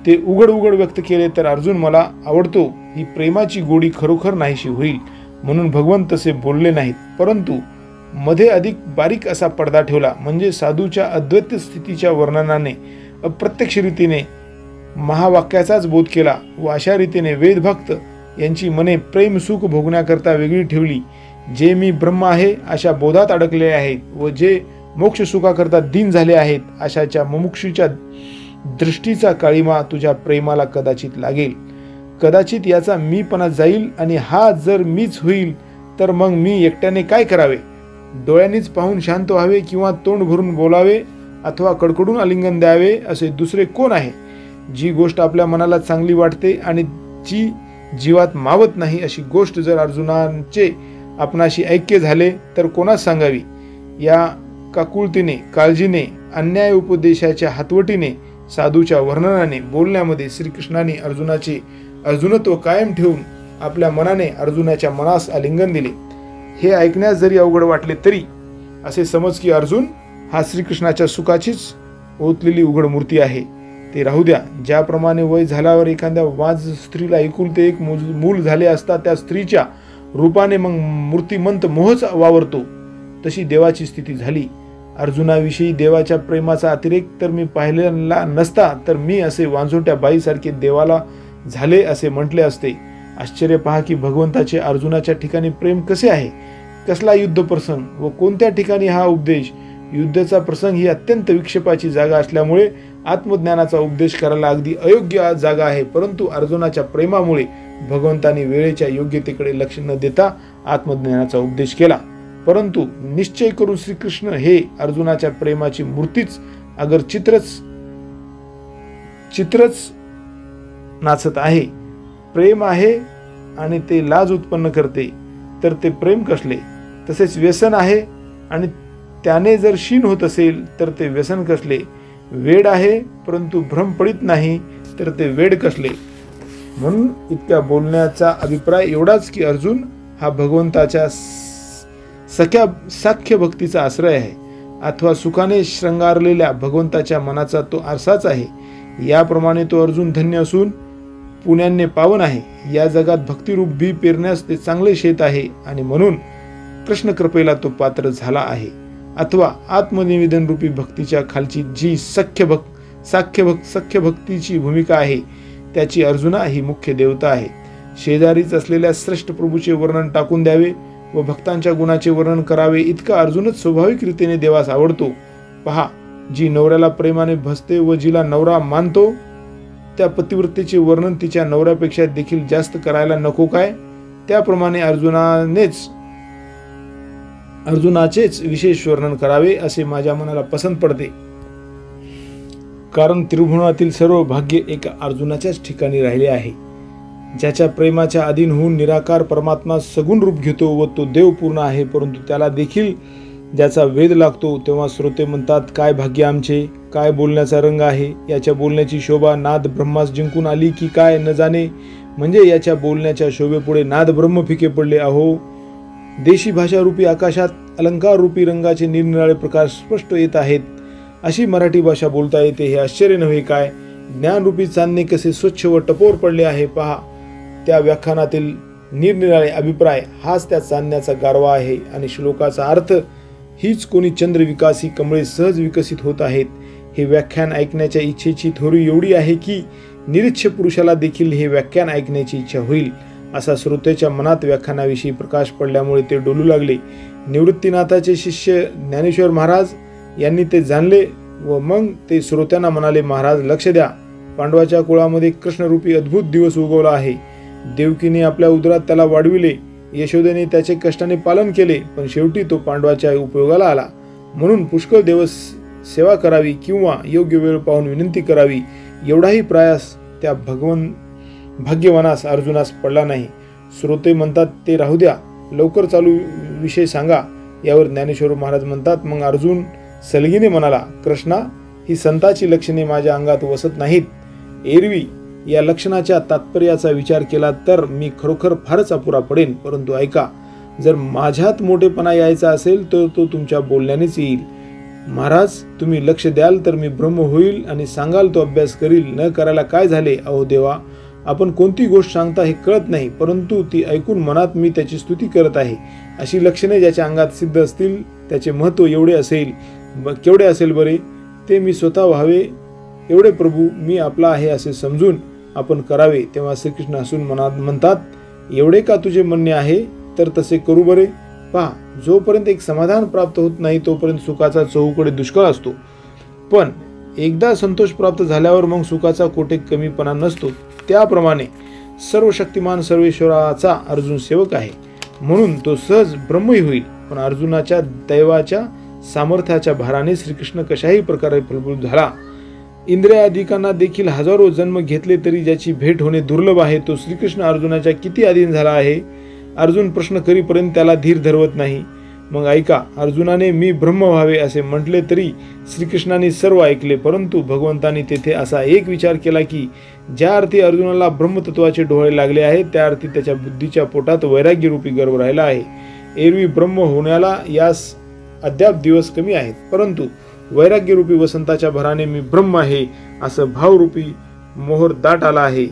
ते उघड उघड व्यक्त केले तर अर्जुन मला आवडतो. ही प्रेमाची गोडी खरोखर नाहीशी होईल म्हणून भगवंत तसे बोलले नाहीत, परंतु मध्ये अधिक बारीक असा पडदा ठेवला. म्हणजे साधूच्या अद्वैत स्थितीच्या वर्णनाने अप्रत्यक्ष रीतीने महावाक्याचाच बोध केला व अशा रीतीने वेदभक्त यांची मने प्रेम सुख भोगण्याकरता वेगळी ठेवली. जे मी ब्रह्म आहे अशा बोधात अडकले आहेत व जे मोक्ष सुखाकरता दीन झाले आहेत अशाच्या मुमुक्षूच्या दृष्टीचा काळीमा तुझ्या प्रेमाला कदाचित लागेल. कदाचित याचा मीपणा जाईल आणि हा जर मीच होईल तर मग मी एकट्याने काय करावे. डोळ्यांनीच पाहून शांत व्हावे किंवा तोंड भरून बोलावे अथवा कडकडून आलिंगन द्यावे असे दुसरे कोण आहे. जी गोष्ट आपल्या मनाला चांगली वाटते आणि जी जीवात मावत नाही अशी गोष्ट जर अर्जुनांचे आपणाशी ऐक्य झाले तर कोणास सांगावी. या काकुळतीने, काळजीने, अन्याय उपदेशाच्या हातवटीने, साधूच्या वर्णनाने, बोलण्यामध्ये श्रीकृष्णाने अर्जुनाचे अर्जुनत्व कायम ठेवून आपल्या मनाने अर्जुनाच्या मनास आलिंगन दिले. हे ऐकण्यास जरी अवघड वाटले तरी असे समज की अर्जुन हा श्रीकृष्णाच्या सुखाचीच ओतलेली उघड मूर्ती आहे. ते राहू द्या. ज्याप्रमाणे वय झाल्यावर एखाद्या वाज स्त्रीला एकुलते एक मूल झाले असता त्या स्त्रीच्या रूपाने मग मूर्तिमंत मोहच वावरतो तशी देवाची स्थिती झाली. अर्जुनाविषयी देवाच्या प्रेमाचा अतिरेक तर मी पाहिलेला नसता तर मी असे वांझोट्या बाईसारखे देवाला झाले असे म्हटले असते. आश्चर्य पहा की भगवंताचे अर्जुनाच्या ठिकाणी प्रेम कसे आहे. कसला युद्ध प्रसंग व कोणत्या ठिकाणी हा उपदेश. युद्धाचा प्रसंग ही अत्यंत विक्षेपाची जागा असल्यामुळे आत्मज्ञानाचा उपदेश करायला अगदी अयोग्य जागा आहे. परंतु अर्जुनाच्या प्रेमामुळे भगवंताने वेळेच्या योग्यतेकडे लक्ष न देता आत्मज्ञानाचा उपदेश केला. परंतु निश्चय करून श्रीकृष्ण हे अर्जुनाच्या प्रेमाची मूर्तीच अगर चित्रच नाचत आहे, प्रेम आहे आणि ते लाज उत्पन्न करते, तर ते प्रेम कसले? तसेच व्यसन आहे आणि त्याने जर क्षीण होत असेल तर ते व्यसन कसले? वेड आहे परंतु भ्रम पडित नाही, तर ते वेड कसले? म्हणून इतक्या बोलण्याचा अभिप्राय एवढाच की अर्जुन हा भगवंताच्या साख्य भक्तीचा आश्रय आहे, अथवा सुखाने श्रंगारलेल्या भगवंताच्या मनाचा तो आरसाच आहे. याप्रमाणे तो अर्जुन धन्य असून पुण्याने पावन आहे. या जगात भक्तिरूप बी पेरण्यास ते चांगले शेत आहे आणि म्हणून कृष्ण कृपेला तो पात्र झाला आहे. अथवा आत्मनिवेदन रूपी भक्तीच्या खालची जी सख्य भक्तीची भूमिका आहे त्याची अर्जुना ही मुख्य देवता आहे. शेजारीच असलेल्या श्रेष्ठ प्रभूचे वर्णन टाकून द्यावे व भक्तांच्या गुणाचे वर्णन करावे इतका अर्जुनच स्वाभाविक रीतीने देवास आवडतो. पहा, जी नवऱ्याला प्रेमाने भसते व जिला नवरा मानतो त्या पतिव्रतेचे वर्णन तिच्या नवऱ्यापेक्षा देखील जास्त करायला नको काय? त्याप्रमाणे अर्जुनाचेच विशेष वर्णन करावे असे माझ्या मनाला पसंत पडते. कारण त्रिभुवनातील सर्व भाग्य एका अर्जुनाच्याच ठिकाणी राहिले आहे. ज्याच्या प्रेमाच्या अधीन होऊन निराकार परमात्मा सगुण रूप घेतो व तो देव पूर्ण आहे, परंतु त्याला देखील ज्याचा वेध लागतो तेव्हा श्रोते म्हणतात, काय भाग्य आमचे, काय बोलण्याचा रंग आहे, याच्या बोलण्याची शोभा नाद ब्रह्मास जिंकून आली की काय न जाणे. म्हणजे याच्या बोलण्याच्या शोभेपुढे नाद ब्रह्म फिके पडले. अहो, देशी भाषा रूपी आकाशात अलंकार रूपी रंगाचे निरनिराळे प्रकार स्पष्ट येत आहेत. अशी मराठी भाषा बोलता येते हे आश्चर्य नव्हे काय? ज्ञानरूपी चांदणे कसे स्वच्छ व टपोर पडले आहे पहा. त्या व्याख्यानातील निरनिराळे अभिप्राय हाच त्या चांदण्याचा गारवा आहे आणि श्लोकाचा अर्थ हीच कोणी चंद्र विकासी कमळे सहज विकसित होत आहेत. हे व्याख्यान ऐकण्याच्या इच्छेची थोरी एवढी आहे की निरीच्छ पुरुषाला देखील हे व्याख्यान ऐकण्याची इच्छा होईल. असा श्रोत्याच्या मनात व्याख्यानाविषयी प्रकाश पडल्यामुळे ते डोलू लागले. निवृत्तीनाथाचे शिष्य ज्ञानेश्वर महाराज यांनी ते जाणले व मग ते श्रोत्यांना म्हणाले, महाराज लक्ष द्या, पांडवाच्या कुळामध्ये कृष्णरूपी अद्भुत दिवस उगवला आहे. देवकीने आपल्या उदरात त्याला वाढविले, यशोदेने त्याचे कष्टाने पालन केले, पण शेवटी तो पांडवाच्या उपयोगाला आला. म्हणून पुष्कळ दिवस सेवा करावी किंवा योग्य वेळ पाहून विनंती करावी एवढाही प्रयास त्या भाग्यवानास अर्जुनास पडला नाही. श्रोते म्हणतात ते राहू द्या, लवकर चालू विषय सांगा. यावर ज्ञानेश्वर महाराज म्हणतात, मग अर्जुन सलगीने म्हणाला, कृष्णा, ही संताची लक्षणे माझ्या अंगात वसत नाहीत. एरवी या लक्षणाच्या तात्पर्याचा विचार केला तर मी खरोखर फारच अपुरा पडेन. परंतु ऐका, जर माझ्यात मोठेपणा यायचा असेल तर तो तुमच्या बोलण्यानेच येईल. महाराज, तुम्ही लक्ष द्याल तर मी ब्रह्म होईल आणि सांगाल तो अभ्यास करील. न करायला काय झाले? अहो देवा, आपण कोणती गोष्ट सांगता हे कळत नाही, परंतु ती ऐकून मनात मी त्याची स्तुती करत आहे. अशी लक्षणे ज्याच्या अंगात सिद्ध असतील त्याचे महत्त्व केवढे असेल बरे, ते मी स्वतः व्हावे एवढे प्रभू मी आपला आहे असे समजून आपण करावे. तेव्हा श्रीकृष्ण हसून म्हणतात, एवढे का तुझे म्हणणे आहे, तर तसे करू बरे. पहा, जोपर्यंत एक समाधान प्राप्त होत नाही तोपर्यंत सुखाचा चहूकडे दुष्काळ असतो, पण एकदा संतोष प्राप्त झाल्यावर मग सुखाचा कोठे कमीपणा नसतो. त्याप्रमाणे सर्वशक्तिमान सर्वेश्वराचा अर्जुन सेवक आहे, म्हणून तो सहज ब्रह्मही होईल. पण अर्जुनाच्या दैवाच्या सामर्थ्याच्या भाराने श्रीकृष्ण कशाही प्रकारे फलभूत झाला. इंद्रियादिकांना देखील हजारो जन्म घेतले तरी ज्याची भेट होणे दुर्लभ आहे, तो श्रीकृष्ण अर्जुनाच्या किती अधीन झाला आहे. अर्जुन प्रश्न करीपर्यंत त्याला धीर धरवत नाही. मग ऐका, अर्जुनाने मी ब्रह्म व्हावे असे म्हटले तरी श्रीकृष्णाने सर्व ऐकले, परंतु भगवंतांनी तेथे असा एक विचार केला की ज्या अर्थी अर्जुनाला ब्रह्मतत्वाचे डोळे लागले आहे त्या अर्थी त्याच्या बुद्धीच्या पोटात वैराग्यरूपी गर्भ राहिला आहे. एरवी ब्रह्म होण्याला यास अद्याप दिवस कमी आहेत, परंतु वैराग्यरूपी वसंताच्या भराने मी ब्रह्म आहे असं भावरूपी मोहर दाट आला आहे.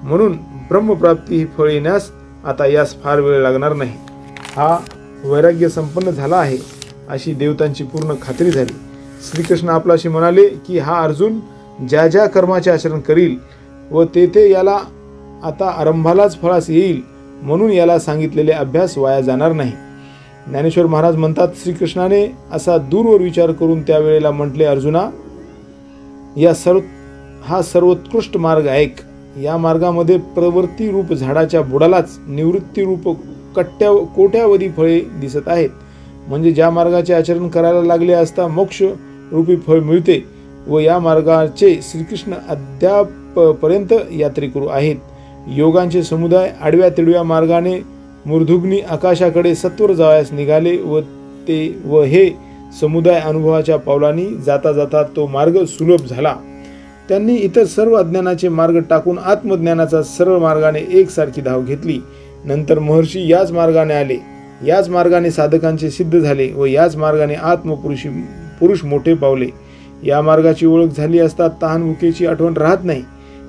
म्हणून ब्रह्मप्राप्ती ही फळ येण्यास आता यास फार वेळ लागणार नाही. हा वैराग्य संपन्न झाला आहे अशी देवतांची पूर्ण खात्री झाली. श्रीकृष्ण आपल्याशी म्हणाले की हा अर्जुन ज्या ज्या कर्माचे आचरण करील व तेथे याला आता आरंभालाच फळास येईल, म्हणून याला सांगितलेले अभ्यास वाया जाणार नाही. ज्ञानेश्वर महाराज म्हणतात, श्रीकृष्णाने असा दूरवर विचार करून त्यावेळेला म्हटले, अर्जुना, हा सर्वोत्कृष्ट मार्ग ऐक. या मार्गामध्ये प्रवृत्ती रूप झाडाच्या बुडालाच निवृत्ती रूप कोट्यावधी फळे दिसत आहेत. म्हणजे ज्या मार्गाचे आचरण करायला लागले असता मोक्ष रूपी फळ मिळते व या मार्गाचे श्रीकृष्ण अद्यापपर्यंत यात्रेकरू आहेत. योगांचे समुदाय आडव्या तिडव्या मार्गाने मूर्धुग्नी आकाशाकडे सत्वर जावयास निघाले व हे समुदाय अनुभवाच्या पावलांनी जाता जाता तो मार्ग सुलभ झाला. त्यांनी इतर सर्व अज्ञानाचे मार्ग टाकून आत्मज्ञानाचा सरळ मार्गाने एकसारखी धाव घेतली. नंतर महर्षी याच मार्गाने आले, याच मार्गाने साधकांचे सिद्ध झाले व याच मार्गाने पुरुष मोठे पावले. या मार्गाची ओळख झाली असता तहानभुकेची आठवण राहत नाही.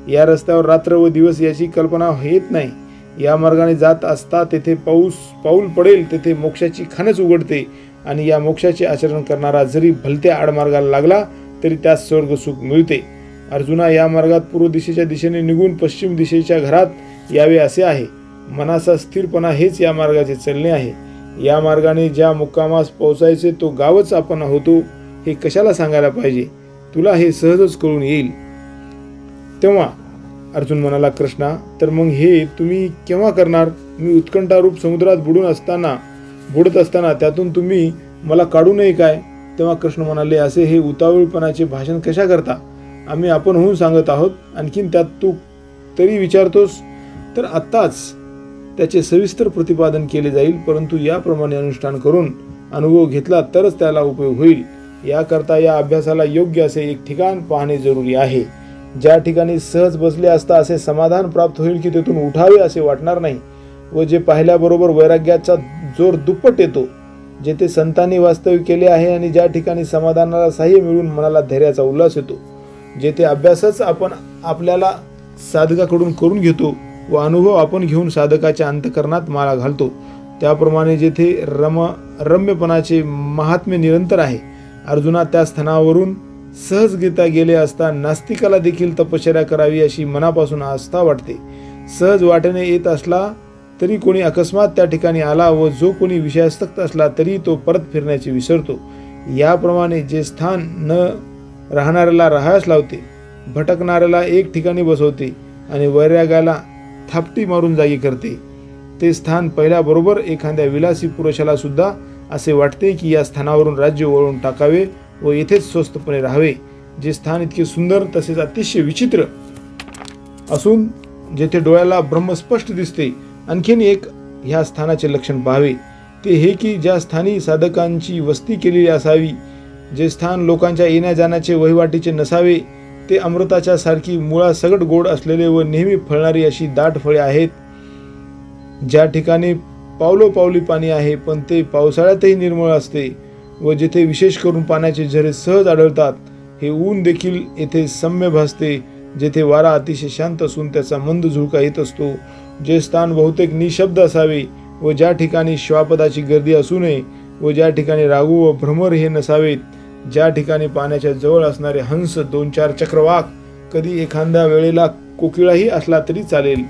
या रस्त्यावर रात्र व दिवस याची कल्पना येत नाही. या मार्गाने जात असता तेथे पाऊल पडेल तेथे मोक्षाची खाणच उघडते आणि या मोक्षाचे आचरण करणारा जरी भलत्या आडमार्गाला लागला तरी त्यास स्वर्ग सुख मिळते. अर्जुना, या मार्गात पूर्व दिशेच्या दिशेने निघून पश्चिम दिशेच्या घरात यावे असे आहे. मनाचा स्थिरपणा हेच या मार्गाचे चलणे आहे. या मार्गाने ज्या मुक्कामास पोहोचायचे तो गावच आपण होतो हे कशाला सांगायला पाहिजे. तुला हे सहजच कळून येईल. तेव्हा अर्जुन म्हणाला, कृष्णा, तर मग हे तुम्ही केव्हा करणार? मी उत्कंठारूप समुद्रात बुडत असताना त्यातून तुम्ही मला काढू नये काय? तेव्हा कृष्ण म्हणाले, असे हे उतावळपणाचे भाषण कशा करता? आम्ही आपण होऊन सांगत आहोत, आणखीन त्यात तू तरी विचारतोस? तर आत्ताच त्याचे सविस्तर प्रतिपादन केले जाईल, परंतु याप्रमाणे अनुष्ठान करून अनुभव घेतला तरच त्याला उपयोग होईल. याकरता या अभ्यासाला योग्य असे एक ठिकाण पाहणे जरुरी आहे. ज्या ठिकाणी सहज बसले असता असे समाधान प्राप्त होईल की तेथून उठावे असे वाटणार नाही व जे पाहिल्याबरोबर वैराग्याचा जोर दुप्पट येतो, जेथे संतांनी वास्तव्य केले आहे आणि ज्या ठिकाणी समाधानाला साह्य मिळून मनाला धैर्याचा उल्हास येतो, जेथे अभ्यासच आपण आपल्याला साधकाकडून करून घेतो व अनुभव आपण घेऊन साधकाच्या अंतःकरणात माळा घालतो, त्याप्रमाणे जेथे रम्यपणाचे महात्म्य निरंतर आहे. अर्जुना, त्या स्थानावरून सहजगीता गेले असता नास्तिकाला देखील तपश्चर्या करावी अशी मनापासून आस्था वाटते. सहज वाटेने येत असला तरी कोणी अकस्मात त्या ठिकाणी आला व जो कोणी विषयासक्त असला तरी तो परत फिरण्याचे विसरतो. याप्रमाणे जे स्थान न राहणाऱ्याला राहायस लावते, भटकणाऱ्याला एक ठिकाणी बसवते आणि वैराग्याला थापटी मारून जागी करते, ते स्थान पहिल्याबरोबर एखाद्या विलासी पुरुषाला सुद्धा असे वाटते की या स्थानावरून राज्य वळवून टाकावे व येथेच स्वस्तपणे राहावे. जे स्थान इतके सुंदर तसेच अतिशय विचित्र असून जेथे डोळ्याला ब्रह्म स्पष्ट दिसते, आणखीन एक ह्या स्थानाचे लक्षण पाहावे, ते हे की ज्या स्थानी साधकांची वस्ती केलेली असावी, जे स्थान लोकांच्या येण्या जाण्याचे वहिवाटीचे नसावे, ते अमृताच्या सारखी मुळा सगट गोड असलेले व नेहमी फळणारी अशी दाट फळे आहेत. ज्या ठिकाणी पावलोपावली पाणी आहे पण ते पावसाळ्यातही निर्मळ असते व जेथे विशेष करून पाण्याचे झरे सहज आढळतात, हे ऊन देखील येथे सम्य भासते, जेथे वारा अतिशय शांत असून त्याचा मंद झुळका येत असतो, जे स्थान बहुतेक निशब्द असावे व ज्या ठिकाणी श्वापदाची गर्दी असू नये व ज्या ठिकाणी रागू व भ्रमर हे नसावेत, ज्या ठिकाणी पाण्याच्या जवळ असणारे हंस, 2-4 चक्रवाक, कधी एखाद्या वेळेला कोकिळाही असला तरी चालेल,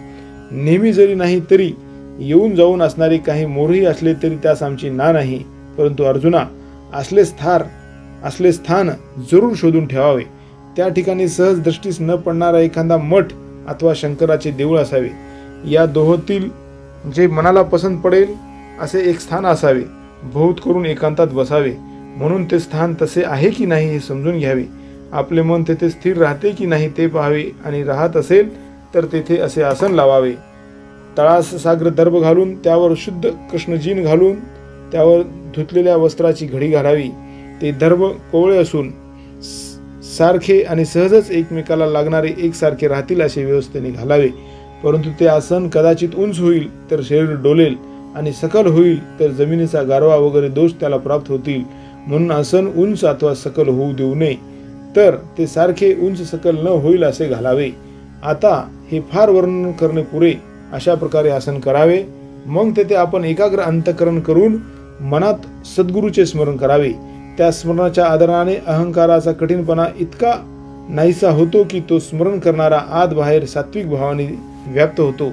नेहमी जरी नाही तरी येऊन जाऊन असणारे काही मोरही असले तरी त्यास आमची ना नाही. परंतु अर्जुना, असले स्थान जरूर शोधून ठेवावे. त्या ठिकाणी सहज दृष्टीस न पडणारा एखादा मठ अथवा शंकराचे देऊळ असावे. या दोहोतील जे मनाला पसंत पडेल असे एक स्थान असावे. बहुत करून एकांतात बसावे. म्हणून ते स्थान तसे आहे की नाही हे समजून घ्यावे. आपले मन तेथे स्थिर राहते की नाही ते पाहावे आणि राहत असेल तर तेथे असे आसन लावावे. तळास साग्र दर्भ घालून त्यावर शुद्ध कृष्णजीन घालून त्यावर धुतलेल्या वस्त्राची घडी घालावी. ते दर्भ कोवळे असून सारखे आणि सहजच एकमेकाला लागणारे एकसारखे राहतील असे व्यवस्थेने घालावे. परंतु ते आसन कदाचित उंच होईल तर शरीर डोलेल आणि सकल होईल तर जमिनीचा गारवा वगैरे दोष त्याला प्राप्त होतील. म्हणून आसन उंच अथवा सकल होऊ देऊ नये, तर ते सारखे उंच सकल न होईल असे घालावे. आता हे फार वर्णन करणे पुरे. अशा प्रकारे आसन करावे. मग तेथे आपण एकाग्र अंतःकरण करून मनात सद्गुरूचे स्मरण करावे. त्या स्मरणाच्या आदराने अहंकाराचा कठीणपणा इतका नाहीसा होतो की तो स्मरण करणारा आत बाहेर सात्विक भावाने व्याप्त होतो.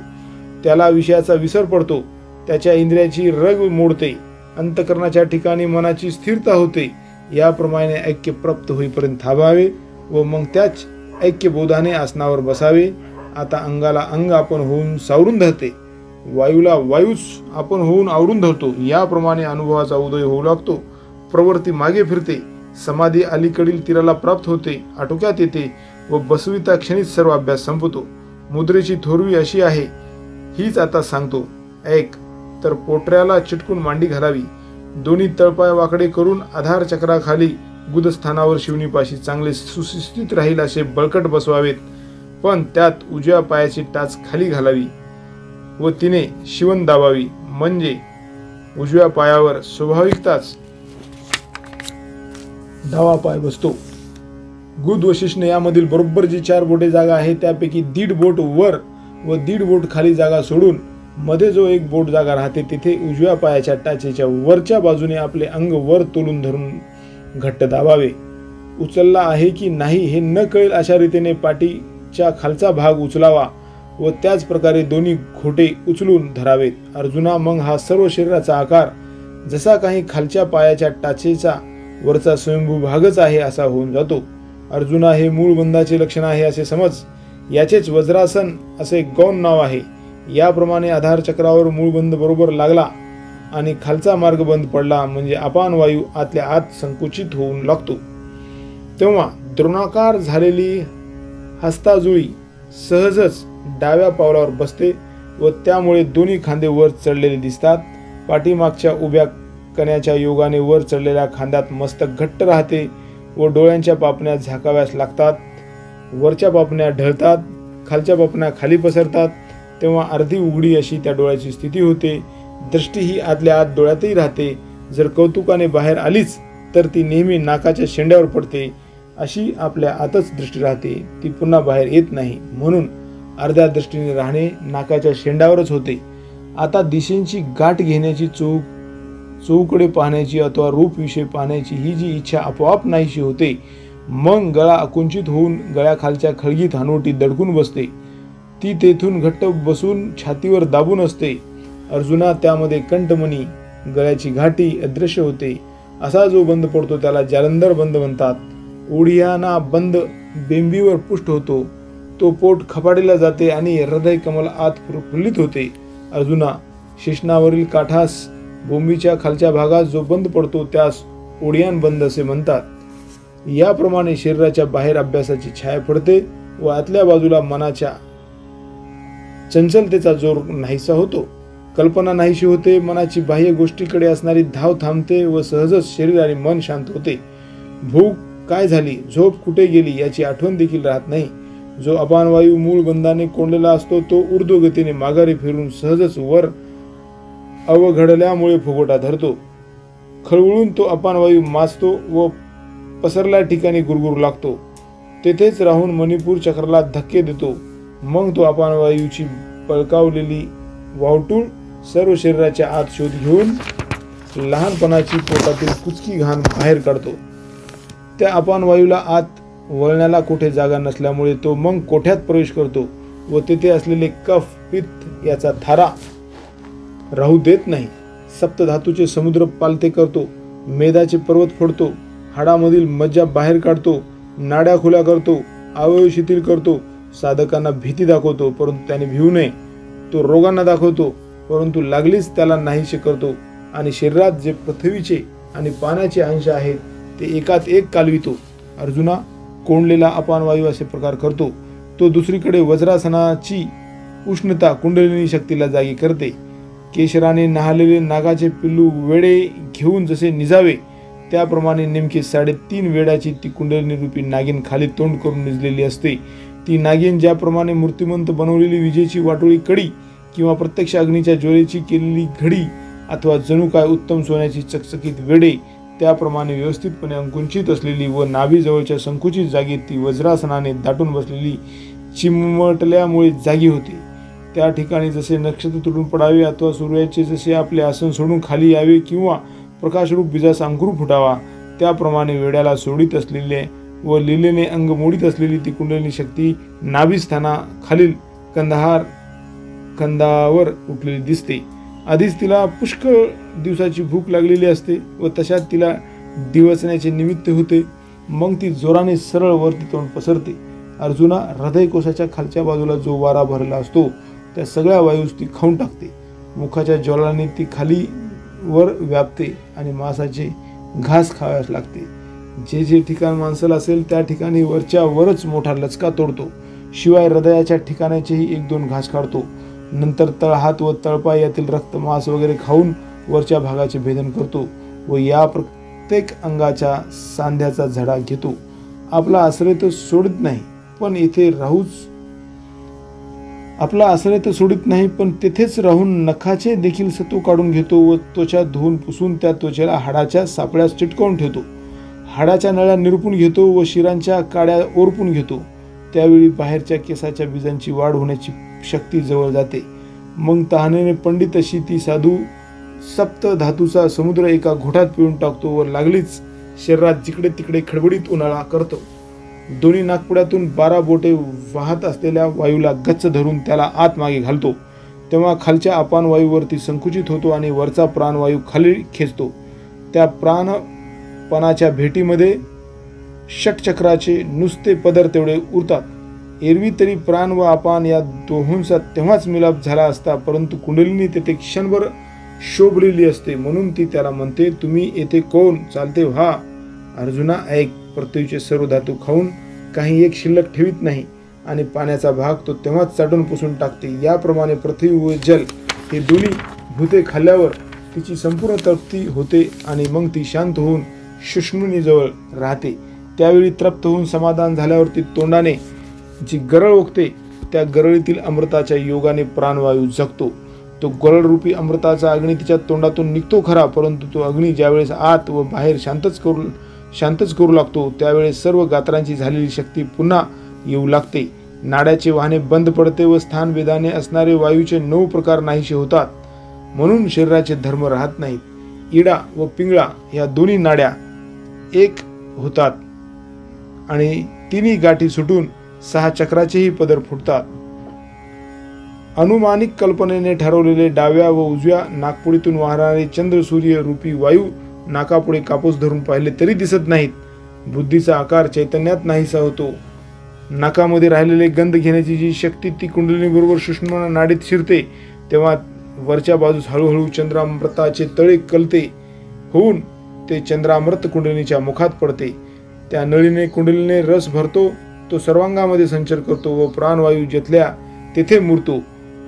त्याला विषयाचा विसर पडतो. त्याच्या इंद्रियाची रग मोडते. अंतःकरणाच्या ठिकाणी मनाची स्थिरता होते. याप्रमाणे ऐक्य प्राप्त होईपर्यंत थांबावे व मग त्याच ऐक्यबोधाने आसनावर बसावे. आता अंगाला अंग आपण होऊन सावरून धरते. वायूला वायूच आपण होऊन आवरून धरतो, याप्रमाणे अनुभवाचा उदय होऊ लागतो. प्रवृत्ती मागे फिरते, समाधी अलीकडील तीराला प्राप्त होते, आटोक्यात येते व बसविता क्षणीच सर्व अभ्यास संपतो. मुद्रेची थोरवी अशी आहे, हीच आता सांगतो ऐक. तर पोटऱ्याला चिटकून मांडी घालावी, दोन्ही तळपाय वाकडे करून आधार चक्राखाली गुदस्थानावर शिवणीपाशी चांगले सुस्थितीत राहील असे बळकट बसवावेत, पण त्यात उजव्या पायाची टाच खाली घालावी व तिने शिवण दाबावी, म्हणजे उजव्या पायावर स्वाभाविकताच डावा पाय बसतो. गुद व शिश्न यामधील बरोबर जी 4 बोटे जागा आहे त्यापैकी 1.5 बोट वर व 1.5 बोट खाली जागा सोडून मध्ये जो 1 बोट जागा राहते तिथे उजव्या पायाच्या टाचेच्या वरच्या बाजूने आपले अंग वर तोलून धरून घट्ट दाबावे. उचलला आहे की नाही हे न कळेल अशा रीतीने पाठीच्या खालचा भाग उचलावा व त्याच प्रकारे दोन्ही घोटे उचलून धरावेत. अर्जुना, मग हा सर्व शरीराचा आकार जसा काही खालच्या पायाच्या टाचेचा वरचा स्वयंभू भागच आहे असा होऊन जातो. अर्जुना, हे मूळ बंधाचे लक्षण आहे असे समज. याचेच वज्रासन असे गौण नाव आहे. याप्रमाणे आधार चक्रावर मूळ बंध बरोबर लागला आणि खालचा मार्ग बंद पडला म्हणजे अपान वायू आतल्या आत संकुचित होऊन लागतो. तेव्हा द्रोणाकार झालेली हस्ताजुळी सहजच डाव्या पावलावर बसते व त्यामुळे दोन्ही खांदे वर चढलेले दिसतात. पाठीमागच्या उभ्या कण्याच्या योगाने वर चढलेल्या खांद्यात मस्तक घट्ट राहते व डोळ्यांच्या पापण्या झाकाव्यास लागतात. वरच्या पापण्या ढळतात, खालच्या पापण्या खाली पसरतात. तेव्हा अर्धी उघडी अशी त्या डोळ्याची स्थिती होते. दृष्टी ही आतल्या आत डोळ्यातही राहते. जर कौतुकाने बाहेर आलीच तर ती नेहमी नाकाच्या शेंड्यावर पडते. अशी आपल्या आतच दृष्टी राहते, ती पुन्हा बाहेर येत नाही. म्हणून अर्ध्या दृष्टीने राहणे नाकाच्या शेंड्यावरच होते. आता दिशेंची गाठ घेण्याची, चोहूकडे पाहण्याची अथवा रूप विषय पाहण्याची ही जी इच्छा आपोआप नाहीशी होते. मग गळा आकुंचित होऊन गळ्याखालच्या खळगीत हनवटी दडकून बसते. ती तेथून घट्ट बसून छातीवर दाबून असते. अर्जुना, त्यामध्ये कंठमणी, गळ्याची घाटी अदृश्य होते. असा जो बंद पडतो त्याला जालंधर बंद म्हणतात. ओढियाना बंद बेंबीवर पुष्ट होतो. तो पोट खपाडीला जाते आणि हृदय कमल आत प्रफुल्लित होते. अर्जुना, शेषणावरील काठास बोंबीच्या खालच्या भागात जो बंद पडतो त्यास ओढियान बंद असे म्हणतात. याप्रमाणे शरीराच्या बाहेर अभ्यासाची छाया पडते व आतल्या बाजूला मनाच्या चंचलतेचा जोर नाहीसा होतो. कल्पना नाहीशी होते. मनाची बाह्य गोष्टीकडे असणारी धाव थांबते व सहजच शरीर आणि मन शांत होते. भूक काय झाली, झोप कुठे गेली याची आठवण देखील राहत नाही. जो अपानवायू मूळ बंधाने कोंडलेला असतो तो ऊर्ध्वगतीने माघारी फिरून सहजच वर अवघडल्यामुळे फुगोटा धरतो. खळवळून तो अपानवायू माजतो व पसरल्या ठिकाणी गुरगुरू लागतो. तेथेच राहून मणिपूर चक्राला धक्के देतो. मग तो अपानवायूची पळकावलेली वावटूळ सर्व शरीराच्या आत शोध घेऊन लहानपणाची पोटातील कुचकी घाण बाहेर काढतो. त्या अपानवायूला आत वळण्याला कुठे जागा नसल्यामुळे तो मग कोठ्यात प्रवेश करतो व तेथे असलेले कफ पित्त याचा थारा राहू देत नाही. सप्तधातूचे समुद्र पालते करतो. मेदाचे पर्वत फोडतो. हाडामधील मज्जा बाहेर काढतो. नाड्या खुल्या करतो. अवयव शिथिल करतो. साधकांना भीती दाखवतो परंतु त्याने भिवू नये. तो रोगांना दाखवतो परंतु लागलीच त्याला नाहीसे करतो. आणि शरीरात जे पृथ्वीचे आणि पाण्याचे अंश आहेत ते एकात एक कालवितो. अर्जुना, कोंडलेला अपानवायू असे प्रकार करतो. तो दुसरीकडे वज्रासनाची उष्णता कुंडलिनी शक्तीला जागी करते. केशराने नाहलेले नागाचे पिल्लू वेडे घेऊन जसे निजावे त्याप्रमाणे नेमके 3.5 वेडाची ती कुंडलिनी रूपी नागिन खाली तोंड करून निजलेली असते. ती नागिन ज्याप्रमाणे मूर्तिमंत बनवलेली विजेची वाटोळी कडी किंवा प्रत्यक्ष अग्नीच्या ज्वालेची केलेली घडी अथवा जणू काय उत्तम सोन्याची चकचकीत वेडे त्याप्रमाणे व्यवस्थितपणे अंकुंचित असलेली व नाभीजवळच्या संकुचित जागेत ती वज्रासनाने दाटून बसलेली चिमटल्यामुळे जागी होते. त्या ठिकाणी जसे नक्षत्र तुटून पडावे अथवा सूर्याचे जसे आपले आसन सोडून खाली यावे किंवा प्रकाशरूप बीजास अंकुर फुटावा त्याप्रमाणे वेड्याला सोडित असलेले व लिलेने अंग मोडीत असलेली ती कुंडलिनी शक्ती नाभिस्थाना खालील कंधावर उठलेली दिसते. आधीच तिला पुष्कळ दिवसाची भूक लागलेली असते व तशात तिला दिवसण्याचे निमित्त होते. मग ती जोराने सरळ वरती तोंड पसरते. अर्जुना, हृदयकोशाच्या खालच्या बाजूला जो वारा भरला असतो त्या सगळ्या वायूस ती खाऊन टाकते. मुखाच्या ज्वालाने ती खाली वर व्यापते आणि मांसाचे घास खाव्यास लागते. जे जे ठिकाण मांसल असेल त्या ठिकाणी वरच्या वरच मोठा लचका तोडतो. शिवाय हृदयाच्या ठिकाणाचेही 1-2 घास काढतो. नंतर तळहात व तळपाय यातील रक्त मांस वगैरे खाऊन वरच्या भागाचे भेदन करतो व या प्रत्येक अंगाच्या सांध्याचा झडा घेतो. आपला आश्रय तर सोडित नाही पण तेथेच राहून नखाचे देखील सत्व काढून घेतो व त्वचा धुवून पुसून त्या त्वचेला हाडाच्या सापळ्यास चिटकवून ठेवतो. हाडाच्या नळ्या निरपून घेतो व शिरांच्या काड्या ओरपून घेतो. त्यावेळी बाहेरच्या केसाच्या बीजांची वाढ होण्याची शक्ती जवळ जाते. मग तहानेने पंडित अशी ती साधू सप्त धातूचा समुद्र एका घोटात पिळून टाकतो व लागलीच शरीरात जिकडे तिकडे खडबडीत उन्हाळा करतो. दोन्ही नाकपुड्यातून 12 बोटे वाहत असलेल्या वायूला गच्च धरून त्याला आत मागे घालतो. तेव्हा खालच्या अपान वायूवरती संकुचित होतो आणि वरचा प्राणवायू खाली खेचतो. त्या प्राणपणाच्या भेटीमध्ये षटचक्राचे नुसते पदर तेवढे उरतात. एरवी तरी प्राण व अपान या दोहोंचा तेव्हाच मिलाप झाला असता, परंतु कुंडलिनी तेथे क्षणभर शोभलेली असते. म्हणून ती त्याला म्हणते, तुम्ही येथे कोण? चालते व्हा. अर्जुना ऐक, पृथ्वीचे सर्व धातू खाऊन काही एक शिल्लक ठेवीत नाही आणि पाण्याचा भाग तो तेव्हाच चाटून पुसून टाकते. याप्रमाणे पृथ्वी व जल हे दोन्ही भूते खाल्ल्यावर तिची संपूर्ण तृप्ती होते आणि मग ती शांत होऊन शुष्णुनीजवळ राहते. त्यावेळी तृप्त होऊन समाधान झाल्यावर ती तोंडाने जी गरळ ओकते त्या गरळीतील अमृताच्या योगाने प्राणवायू जगतो. तो गरळरूपी अमृताचा अग्नी तिच्या तोंडातून निघतो खरा, परंतु तो अग्नी ज्यावेळेस आत व बाहेर शांतच करू लागतो त्यावेळेस सर्व गात्रांची झालेली शक्ती पुन्हा येऊ लागते. नाड्याचे वाहने बंद पडते व स्थानभेदाने असणारे वायूचे 9 प्रकार नाहीसे होतात. म्हणून शरीराचे धर्म राहत नाहीत. इडा व पिंगळा या दोन्ही नाड्या एक होतात आणि तिन्ही गाठी सुटून 6 चक्राचेही पदर फुटतात. अनुमानिक कल्पनेने ठरवलेले डाव्या व उजव्या नाकपुडीतून वाहणारे चंद्र सूर्य रूपी वायू नाकापुढे कापूस धरून पाहिले तरी दिसत नाहीत. बुद्धीचा आकार चैतन्यात नाहीसा होतो. नाकामध्ये राहिलेले गंध घेण्याची जी शक्ती ती कुंडलिनी बरोबर सुषुम्ना नाडीत शिरते तेव्हा वरच्या बाजूस हळूहळू चंद्रामृताचे तळे कलते होऊन ते चंद्रामृत कुंडलिनीच्या मुखात पडते. त्या नळीने कुंडलीने रस भरतो. तो सर्वांगामध्ये संचार करतो व प्राणवायू जेथल्या तेथे मुरतो.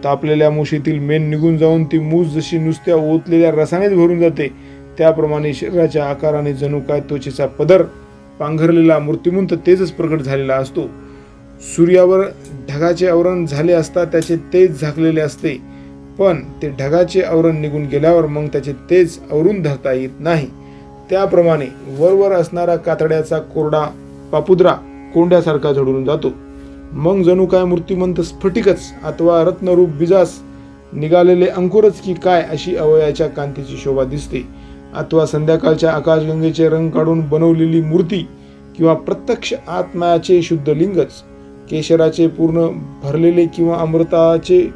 तापलेल्या मुशीतील मेण निघून जाऊन ती मूस जशी नुसत्या ओतलेल्या रसानेच भरून जाते त्याप्रमाणे शरीराच्या आकाराने जणू काय त्वचेचा पदर पांघरलेला मूर्तिमंत तेजच प्रकट झालेला असतो. सूर्यावर ढगाचे आवरण झाले असता त्याचे तेज झाकलेले असते, पण ते ढगाचे आवरण निघून गेल्यावर मग त्याचे तेज आवरून धरता येत नाही. त्याप्रमाणे वरवर असणारा कातड्याचा कोरडा पापुद्रा कोंड्यासारखा झडून जातो. मग जणू काय मूर्तिमंत स्फटिकच अथवा रत्नरूप बीजास निघालेले अंकुरच की काय अशी अवयाच्या कांतीची शोभा दिसते. अथवा संध्याकाळच्या आकाशगंगेचे रंग काढून बनवलेली मूर्ती किंवा प्रत्यक्ष आत्म्याचे शुद्ध लिंगच. केशराचे पूर्ण भरलेले किंवा अमृताचे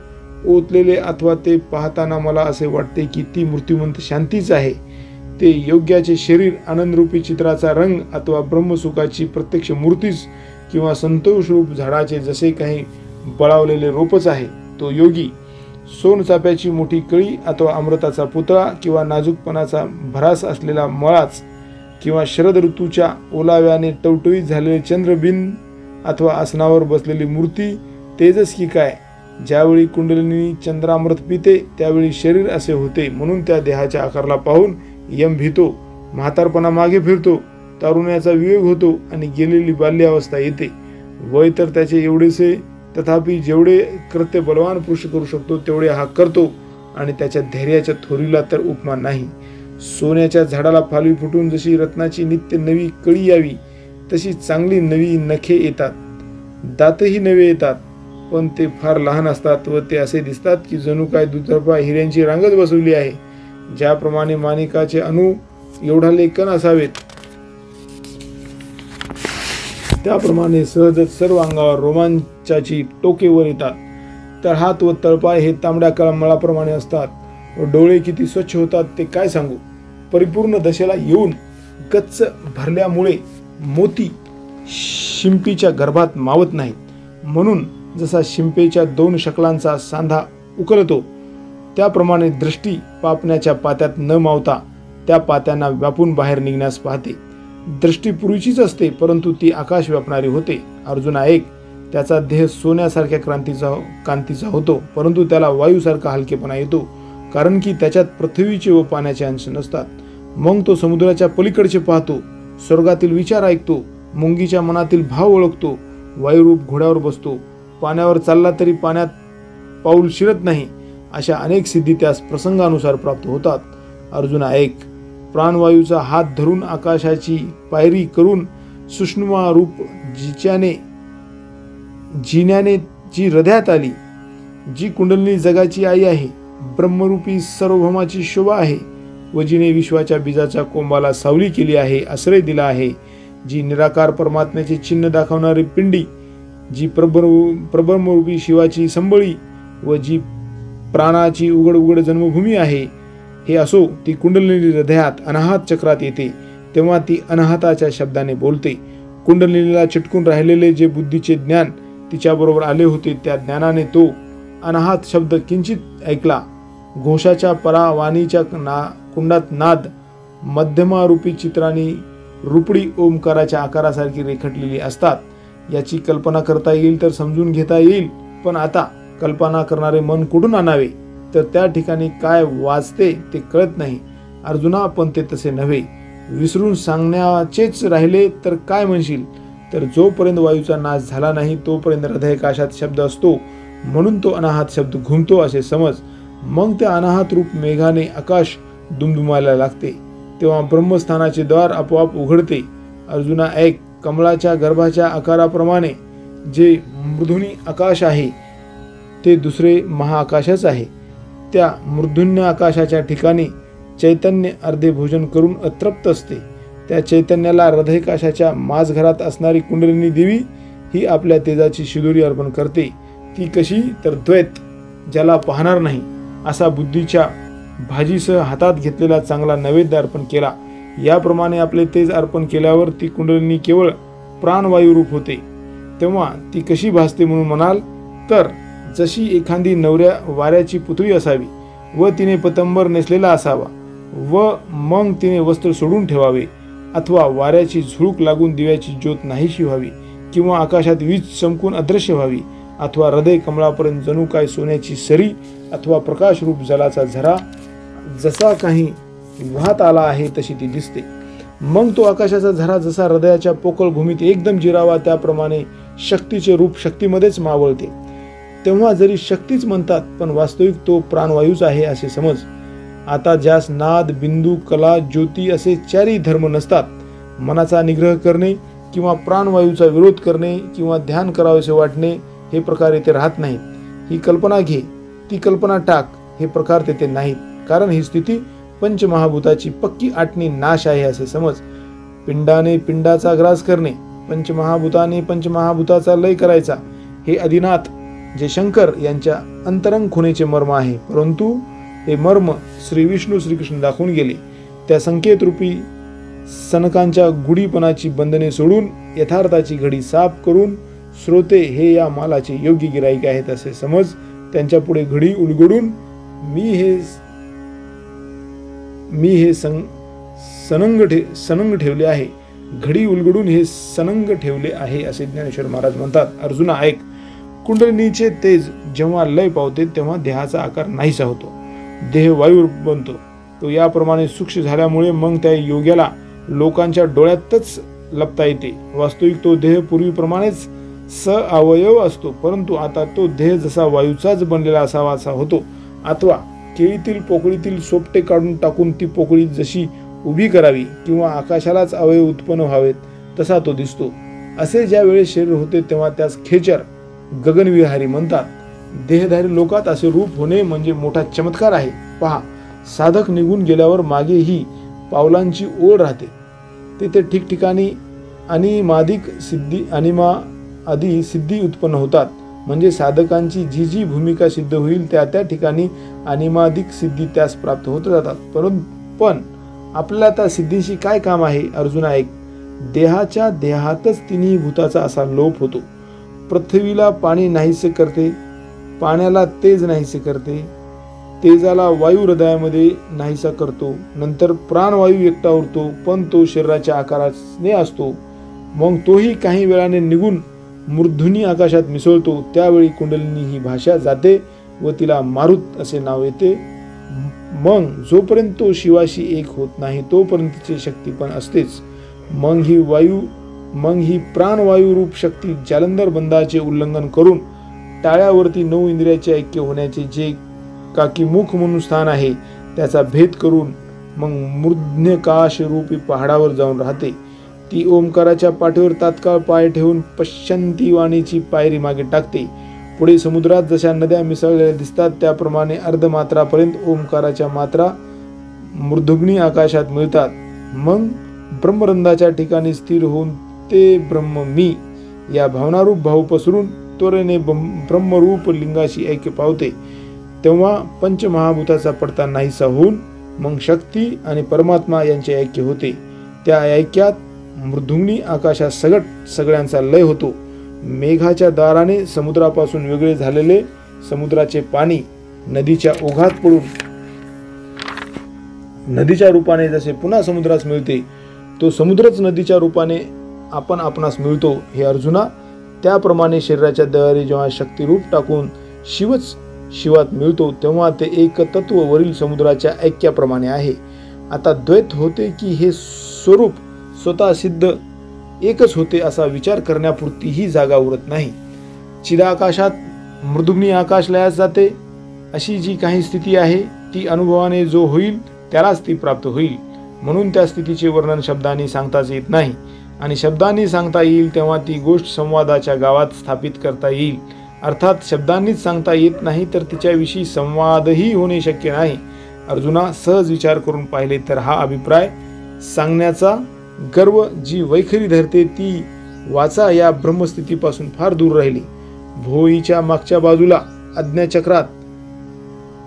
ओतलेले अथवा ते पाहताना मला असे वाटते की ती मूर्तिमंत शांतीच आहे. ते योग्याचे शरीर आनंदरूपी चित्राचा रंग अथवा ब्रह्मसुखाची प्रत्यक्ष मूर्तीच किंवा संतोष रूप झाडाचे जसे काही बळावलेले रोपच आहे. तो योगी सोनचाफ्याची मोठी कळी अथवा अमृताचा पुतळा किंवा नाजूकपणाचा भरास असलेला मळाच किंवा शरद ऋतूच्या ओलाव्याने टवटवीत झालेले चंद्रबिंब अथवा आसनावर बसलेली मूर्ती तेजस की काय. ज्यावेळी कुंडलिनी चंद्रामृत पिते त्यावेळी शरीर असे होते. म्हणून त्या देहाच्या आकाराला पाहून यम भीतो, म्हातारपणा मागे फिरतो, तारुण्याचा वियोग होतो आणि गेलेली बाल्यावस्था येते. वय तर त्याचे एवढेसे, तथापि जेवढे कृत्य बलवान पुरुष करू शकतो तेवढे हा करतो आणि त्याच्या धैर्याच्या थोरीला तर उपमा नाही. सोन्याच्या झाडाला फालवी फुटून जशी रत्नाची नित्य नवी कळी यावी तशी चांगली नवी नखे येतात. दातही नवे येतात, पण ते फार लहान असतात व ते असे दिसतात की जणू काय दुतर्फा हिऱ्यांची रांगच बसवली आहे. ज्याप्रमाणे माणिकाचे अणू एवढा लेखन असावेत त्याप्रमाणे सहजच सर्व अंगावर रोमांचाची टोके वर येतात. तळहात व तळपाय हे तांबड्या कळमळाप्रमाणे असतात व डोळे किती स्वच्छ होतात ते काय सांगू. परिपूर्ण दशेला येऊन गच्च भरल्यामुळे मोती शिंपीच्या गर्भात मावत नाहीत. म्हणून जसा शिंपेच्या 2 शकलांचा सांधा उकलतो त्याप्रमाणे दृष्टी पापण्याच्या पात्यात न मावता त्या पात्यांना व्यापून बाहेर निघण्यास पाहते. दृष्टी पूर्वीचीच असते, परंतु ती आकाश व्यापणारी होते. अर्जुना ऐक, त्याचा देह सोन्यासारख्या कांतीचा होतो, परंतु त्याला वायूसारखा हलकेपणा येतो, कारण की त्याच्यात पृथ्वीचे व पाण्याचे अंश नसतात. मग तो समुद्राच्या पलीकडचे पाहतो, स्वर्गातील विचार ऐकतो, मुंगीच्या मनातील भाव ओळखतो, वायुरूप घोड्यावर बसतो, पाण्यावर चालला तरी पाण्यात पाऊल शिरत नाही. अशा अनेक सिद्धी त्यास प्रसंगानुसार प्राप्त होतात. अर्जुना ऐक, प्राणवायूचा हात धरून आकाशाची पायरी करून सुषुम्ना रूप जिन्याने जी हृदयात आली, जी कुंडलिनी जगाची आई आहे, ब्रह्मरूपी सार्वभौमाची शोभा आहे, व जिने विश्वाच्या बीजाच्या कोंबाला सावली केली आहे, आश्रय दिला आहे, जी निराकार परमात्म्याचे चिन्ह दाखवणारी पिंडी, जी प्रब्रह्मरूपी शिवाची संबळी व जी प्राणाची उघड उघड जन्मभूमी आहे, हे असो ती कुंडलिनी हृदयात अनाहत चक्रात येते, तेव्हा ती अनाहताच्या शब्दाने बोलते. कुंडलिनीला चिटकून राहिलेले जे बुद्धीचे ज्ञान तिच्याबरोबर आले होते, त्या ज्ञानाने तो अनाहत शब्द किंचित ऐकला. घोषाच्या परा वाणीच्या कुंडात नाद मध्यमारूपी चित्रांनी रुपडी ओंकाराच्या आकारासारखी रेखटलेली असतात. याची कल्पना करता येईल तर समजून घेता येईल, पण आता कल्पना करणारे मन कुठून आणावे, तर त्या ठिकाणी काय वाचते ते कळत नाही. अर्जुना, पण ते तसे नव्हे. विसरून सांगण्याचेच राहिले तर काय म्हणशील, तर जोपर्यंत वायूचा नाश झाला नाही तोपर्यंत हृदयकाशात शब्द असतो, म्हणून तो अनाहत शब्द घुमतो असे समज. मग त्या अनाहत रूप मेघाने आकाश दुमदुमायला लागते, तेव्हा ब्रह्मस्थानाचे द्वार आपोआप उघडते. अर्जुना ऐक, कमळाच्या गर्भाच्या आकाराप्रमाणे जे मृदुनी आकाश आहे ते दुसरे महाआकाशच आहे. त्या मृदुन्य आकाशाच्या ठिकाणी चैतन्य अर्धे भोजन करून अतृप्त असते. त्या चैतन्याला हृदयकाशाच्या माझघरात असणारी कुंडलिनी देवी ही आपल्या तेजाची शिदोरी अर्पण करते. ती कशी, तर द्वैत ज्याला पाहणार नाही असा बुद्धीच्या भाजीसह हातात घेतलेला चांगला नैवेद्य अर्पण केला. याप्रमाणे आपले तेज अर्पण केल्यावर ती कुंडलिनी केवळ प्राणवायू रूप होते. तेव्हा ती कशी भासते म्हणून म्हणाल, तर जशी एखादी नवऱ्या वाऱ्याची पुतळी असावी व तिने पतंबर नेसलेला असावा व मग तिने वस्त्र सोडून ठेवावे, अथवा वाऱ्याची झुळूक लागून दिव्याची ज्योत नाहीशी व्हावी, किंवा आकाशात वीज चमकून अदृश्य व्हावी, अथवा हृदय कमळापर्यंत जणू काय सोन्याची सरी अथवा प्रकाश रूप जलाचा झरा जसा काही वाहत आला आहे तशी ती दिसते. मग तो आकाशाचा झरा जसा हृदयाच्या पोकळ भूमीत एकदम जिरावा त्याप्रमाणे शक्तीचे रूप शक्तीमध्येच मावळते. तेव्हा जरी शक्तीच म्हणतात, पण वास्तविक तो प्राणवायूच आहे असे समज. आता ज्यास नाद, बिंदू, कला, ज्योती असे चारही धर्म नसतात, मनाचा निग्रह करणे किंवा प्राणवायूचा विरोध करणे किंवा ध्यान करावेसे वाटणे हे प्रकार येथे राहत नाहीत. ही कल्पना घे, ती कल्पना टाक, हे प्रकार तेथे नाहीत. कारण ही स्थिती पंचमहाभूताची पक्की आटणी नाश आहे असे समज. पिंडाने पिंडाचा ग्रास करणे, पंचमहाभूताने पंचमहाभूताचा लय करायचा, हे आदिनाथ जे शंकर यांच्या अंतरंग खुणेचे मर्म आहे. परंतु हे मर्म श्री विष्णू श्रीकृष्ण दाखवून गेले. त्या संकेत रूपी सनकांच्या गुढीपणाची बंधने सोडून यथार्थाची घडी साफ करून श्रोते हे या मालाचे योग्य गिराईक आहेत असे समज. त्यांच्या पुढे घडी उलगडून मी हे सनंग ठेवले आहे, घडी उलगडून हे सनंग ठेवले आहे असे ज्ञानेश्वर महाराज म्हणतात. अर्जुना ऐक, कुंडलिनीचे तेज जेव्हा लय पावते तेव्हा देहाचा आकार नाहीसा होतो, देह वायू बनतो. तो याप्रमाणे सूक्ष्म झाल्यामुळे मग त्या योग्याला लोकांच्या डोळ्यातच लपता येते. वास्तविक तो देह पूर्वीप्रमाणेच अवयव असतो, परंतु आता तो देह जसा वायूचाच बनलेला असावा असा होतो. अथवा केळीतील पोकळीतील सोपटे काढून टाकून ती पोकळी जशी उभी करावी किंवा आकाशालाच अवयव उत्पन्न व्हावेत तसा तो दिसतो. असे ज्या वेळेस शरीर होते तेव्हा त्यास खेचर, गगनविहारी म्हणतात. देहधारी लोकात असे रूप होणे म्हणजे मोठा चमत्कार आहे. पहा, साधक निघून गेल्यावर मागे ही पावलांची ओळ राहते. तेथे ठिकठिकाणी आदी सिद्धी उत्पन्न होतात. म्हणजे साधकांची जी जी भूमिका सिद्ध होईल त्या त्या ठिकाणी अनिमादिक सिद्धी त्यास प्राप्त होत जातात. पण आपल्याला त्या सिद्धीशी काय काम आहे? अर्जुना ऐक, देहाच्या देहातच तिन्ही भूताचा असा लोप होतो. पृथ्वीला पाणी नाहीसे करते, पाण्याला तेज नाहीसे करते, तेजाला वायू हृदयामध्ये नाहीसा करतो, नंतर प्राणवायू एकटा उरतो, पण तो शरीराच्या आकाराने असतो. मग तोही काही वेळाने निघून मूर्धनी आकाशात मिसळतो. त्यावेळी कुंडलिनी ही भाषा जाते व तिला मारुत असे नाव येते. मग जोपर्यंत तो शिवाशी एक होत नाही तोपर्यंत तिची शक्ती पण असतेच. मग ही प्राणवायू रूप शक्ती जालंधर बंधाचे उल्लंघन करून टाळ्यावरती 9 इंद्रियाचे ऐक्य होण्याचे जे काकीमुख म्हणून स्थान आहे त्याचा भेद करून मग मूर्धन्यकाश रूपी पहाडावर जाऊन राहते. ती ओंकाराच्या पाठीवर तात्काळ पाय ठेवून पश्यंती वाणीची पायरी मागे टाकते. पुढे समुद्रात जशा नद्या मिसळलेल्या दिसतात त्याप्रमाणे अर्धमात्रापर्यंत ओंकाराच्या मात्रा मूर्धन्य आकाशात मिळतात. मग ब्रह्मरंध्राच्या ठिकाणी स्थिर होऊन ते ब्रह्म मी या भावनारूप भाव पसरून त्वरेने ब्रह्मरूप लिंगाशी ऐक्य पावते. तेव्हा पंचमहाभूताचा पडता नाहीसा होऊन मग शक्ती आणि परमात्मा यांचे ऐक्य होते. त्या ऐक्यात मूर्धन्य आकाशात सगळ्यांचा लय होतो. मेघाच्या दाराने समुद्रापासून वेगळे झालेले समुद्राचे पाणी नदीच्या ओघात पडून नदीच्या रूपाने जसे पुन्हा समुद्रास मिळते, तो समुद्रच नदीच्या रूपाने आपणास मिळतो. हे अर्जुना, त्याप्रमाणे शरीराच्या दयारी जेव्हा शक्तिरूप टाकून शिवच शिवात मिळतो तेव्हा ते एकतत्व वरील समुद्राच्या ऐक्याप्रमाणे आहे. आता द्वैत होते की हे स्वरूप स्वतः सिद्ध एकच होते असा विचार करण्यापुरती ही जागा उरत नाही. चिदाकाशात मृदुग्नी आकाश लयास जाते अशी जी काही स्थिती आहे ती अनुभवाने जो होईल त्यालाच ती प्राप्त होईल. म्हणून त्या स्थितीचे वर्णन शब्दांनी सांगताच येत नाही, आणि शब्दांनी सांगता येईल तेव्हा ती गोष्ट संवादाच्या गावात स्थापित करता येईल. अर्थात शब्दांनीच सांगता येत नाही तर तिच्याविषयी संवादही होणे शक्य नाही. अर्जुना, सहज विचार करून पाहिले तर हा अभिप्राय सांगण्याचा गर्व जी वैखरी धरते ती वाचा या ब्रह्मस्थितीपासून फार दूर राहिली. भोईच्या मागच्या बाजूला आज्ञाचक्रात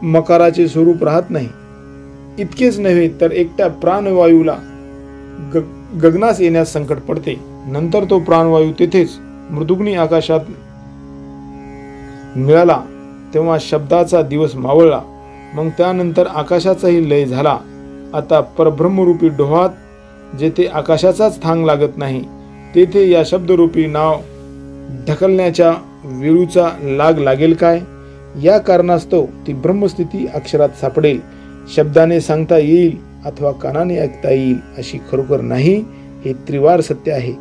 मकाराचे स्वरूप राहत नाही. इतकेच नव्हे तर एकट्या प्राणवायूला गगनास येण्यास संकट पडते. नंतर तो प्राणवायू तेथेच मृदुग्नी आकाशात मिळाला तेव्हा शब्दाचा दिवस मावळला. मग त्यानंतर आकाशाचाही लय झाला. आता परब्रह्मरूपी डोहात जेथे आकाशाचाच थांग लागत नाही तेथे या शब्दरूपी नाव ढकलण्याच्या वेळूचा लाग लागेल काय? या कारणास्तव ती ब्रह्मस्थिती अक्षरात सापडेल. शब्दाने सांगता येईल अथवा कानाने ऐकता येईल अशी खरोखर नाही. हे त्रिवार सत्य आहे.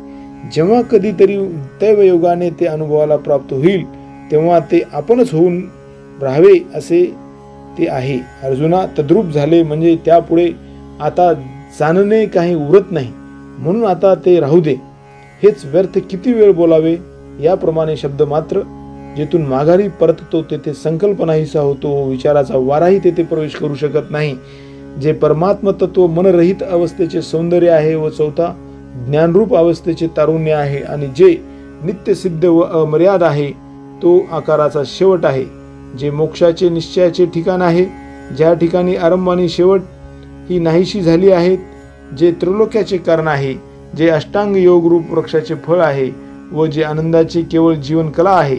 जेव्हा कधीतरी दैवयोगाने ते अनुभवाला प्राप्त होईल तेव्हा ते आपणच होऊन राहावे असे ते आहे. अर्जुना, तद्रूप झाले म्हणजे त्यापुढे आता जाणणे काही उरत नाही, म्हणून आता ते राहू दे. हेच व्यर्थ किती वेळ बोलावे. याप्रमाणे शब्द मात्र जेथून माघारी परततो तेथे संकल्पनाहीसा होतो. विचाराचा वाराही तेथे प्रवेश करू शकत नाही. जे परमात्म तत्व मनरहित अवस्थेचे सौंदर्य आहे व चौथा ज्ञानरूप अवस्थेचे तारुण्य आहे, आणि जे नित्यसिद्ध व अमर्याद आहे तो आकाराचा शेवट आहे. जे मोक्षाचे निश्चयाचे ठिकाण आहे, ज्या ठिकाणी आरंभ आणि शेवट ही नाहीशी झाली आहेत, जे त्रिलोक्याचे कारण आहे, जे अष्टांग योग रूप वृक्षाचे फळ आहे व जे आनंदाचे केवळ जीवन कला आहे,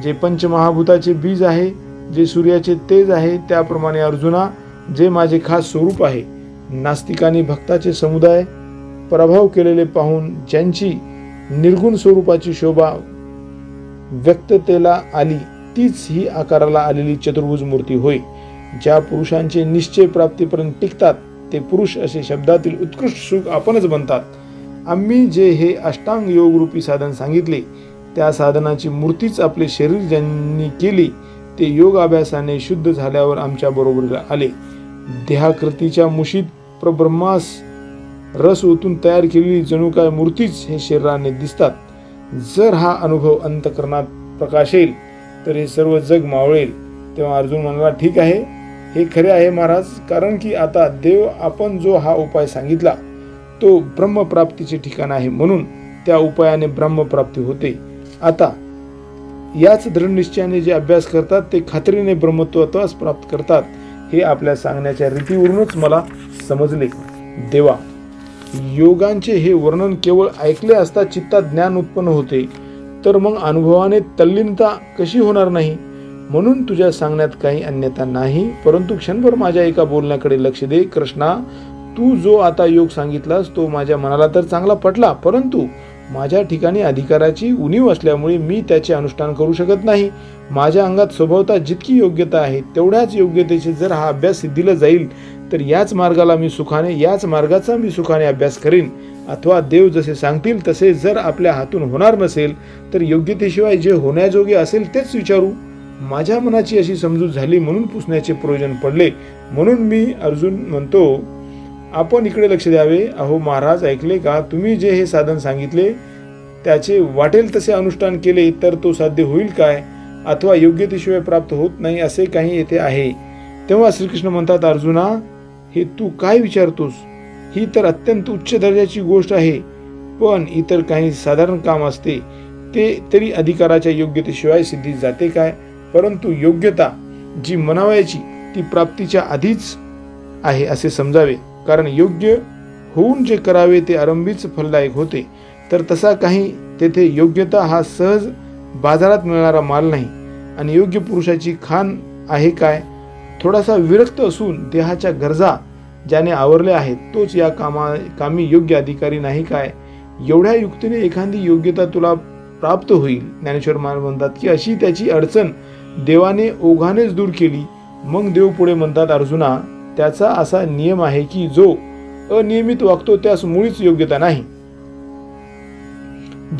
जे पंचमहाभूताचे बीज आहे, जे सूर्याचे तेज आहे, त्याप्रमाणे अर्जुना जे माझे खास स्वरूप आहे. नास्तिकांनी भक्ताचे समुदाय पराभव केलेले पाहून ज्यांची निर्गुण स्वरूपाची शोभा व्यक्ततेला आली तीच ही आकाराला आलेली चतुर्भुज मूर्ती होय. ज्या पुरुषांचे निश्चय प्राप्तीपर्यंत टिकतात ते पुरुष असे शब्दातील उत्कृष्ट सुख आपणच बनतात. आम्ही जे हे अष्टांग योग रूपी साधन सांगितले त्या साधनाची मूर्तीच आपले शरीर ज्यांनी केली ते योग अभ्यासाने शुद्ध झाल्यावर आमच्या बरोबर आले. देहाकृतीच्या मुशीत प्रब्रह्मास रस ओतून तयार केलेली जणू काय मूर्तीच हे शरीराने दिसतात. जर हा अनुभव अंतःकरणात प्रकाशेल तर हे सर्व जग मावळेल. तेव्हा अर्जुन म्हणाला, ठीक आहे, हे खरे आहे महाराज, कारण की आता देव आपण जो हा उपाय सांगितला तो ब्रह्मप्राप्तीचे ठिकाण आहे, म्हणून त्या उपायाने ब्रह्मप्राप्ती होते. आता याच दृढ निश्चयाने जे अभ्यास करतात ते खात्रीने ब्रह्मत्वास प्राप्त करतात. हे आपल्या सांगण्याच्या रीतीवरूनच मला समजले. देवा, योगांचे हे वर्णन केवळ ऐकले असता चित्तात ज्ञान उत्पन्न होते, तर मग अनुभवाने तल्लीनता कशी होणार नाही? म्हणून तुझ्या सांगण्यात काही अन्यथा नाही, परंतु क्षणभर माझ्या एका बोलण्याकडे लक्ष दे. कृष्णा, तू जो आता योग सांगितलास तो माझ्या मनाला तर चांगला पटला, परंतु माझ्या ठिकाणी अधिकाराची उणीव असल्यामुळे मी त्याचे अनुष्ठान करू शकत नाही. माझ्या अंगात स्वभावतः जितकी योग्यता आहे तेवढ्याच योग्यतेचे जर हा अभ्यास सिद्धीला जाईल तर याच मार्गाचा मी सुखाने अभ्यास करीन. अथवा देव जसे सांगतील तसे जर आपल्या हातून होणार नसेल तर योग्यतेशिवाय जे होण्याजोगे असेल तेच विचारू. माझ्या मनाची अशी समजूत झाली म्हणून पुसण्याचे प्रयोजन पडले. म्हणून मी अर्जुन म्हणतो, आपण इकडे लक्ष द्यावे. अहो महाराज, ऐकले का? तुम्ही जे हे साधन सांगितले त्याचे वाटेल तसे अनुष्ठान केले तर तो साध्य होईल काय? अथवा योग्यतेशिवाय प्राप्त होत नाही असे काही येथे आहे? तेव्हा श्रीकृष्ण म्हणतात, अर्जुना, हे तू काय विचारतोस? ही तर अत्यंत उच्च दर्जाची गोष्ट आहे. पण इतर काही साधारण काम असते ते तरी अधिकाराच्या योग्यतेशिवाय सिद्धी जाते काय? परंतु योग्यता जी म्हणावयाची ती प्राप्तीच्या आधीच आहे असे समजावे. कारण योग्य होऊन जे करावे ते आरंभीच फलदायक होते. तर तसा काही तेथे योग्यता हा सहज बाजारात मिळणारा माल नाही. आणि योग्य पुरुषाची खाण आहे काय? थोडासा विरक्त असून देहाच्या गरजा ज्याने आवरल्या आहेत तोच या कामी योग्य अधिकारी नाही काय? एवढ्या युक्तीने एखादी योग्यता तुला प्राप्त होईल. ज्ञानेश्वर महाराज म्हणतात की अशी त्याची अडचण देवाने ओघानेच दूर केली. मग देव पुढे म्हणतात, अर्जुना, त्याचा असा नियम आहे की जो अनियमित वागतो त्यास मुळीच योग्यता नाही.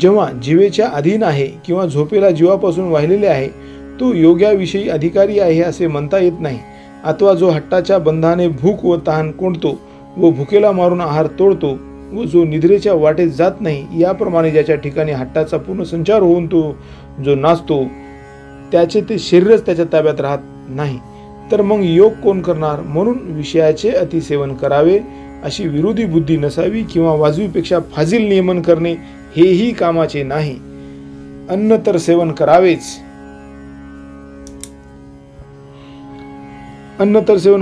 जेव्हा जीवेच्या अधीन आहे किंवा झोपेला जीवापासून वाहिलेले आहे तो योग्याविषयी अधिकारी आहे असे म्हणता येत नाही. अथवा जो हट्टाच्या बंधाने भूक व तहान कोंडतो व भुकेला मारून आहार तोडतो व जो निद्रेच्या वाटेत जात नाही, याप्रमाणे ज्याच्या ठिकाणी हट्टाचा पूर्ण संचार होऊन तो जो नाचतो त्याचे ते शरीरच त्याच्या ताब्यात राहत नाही, तर मग योग कोण करणार? म्हणून विषयाचे अतिसेवन करावे अशी विरोधी बुद्धी नसावी किंवा वाजवीपेक्षा फाजील नियमन करणे हेही कामाचे नाही. अन्न तर सेवन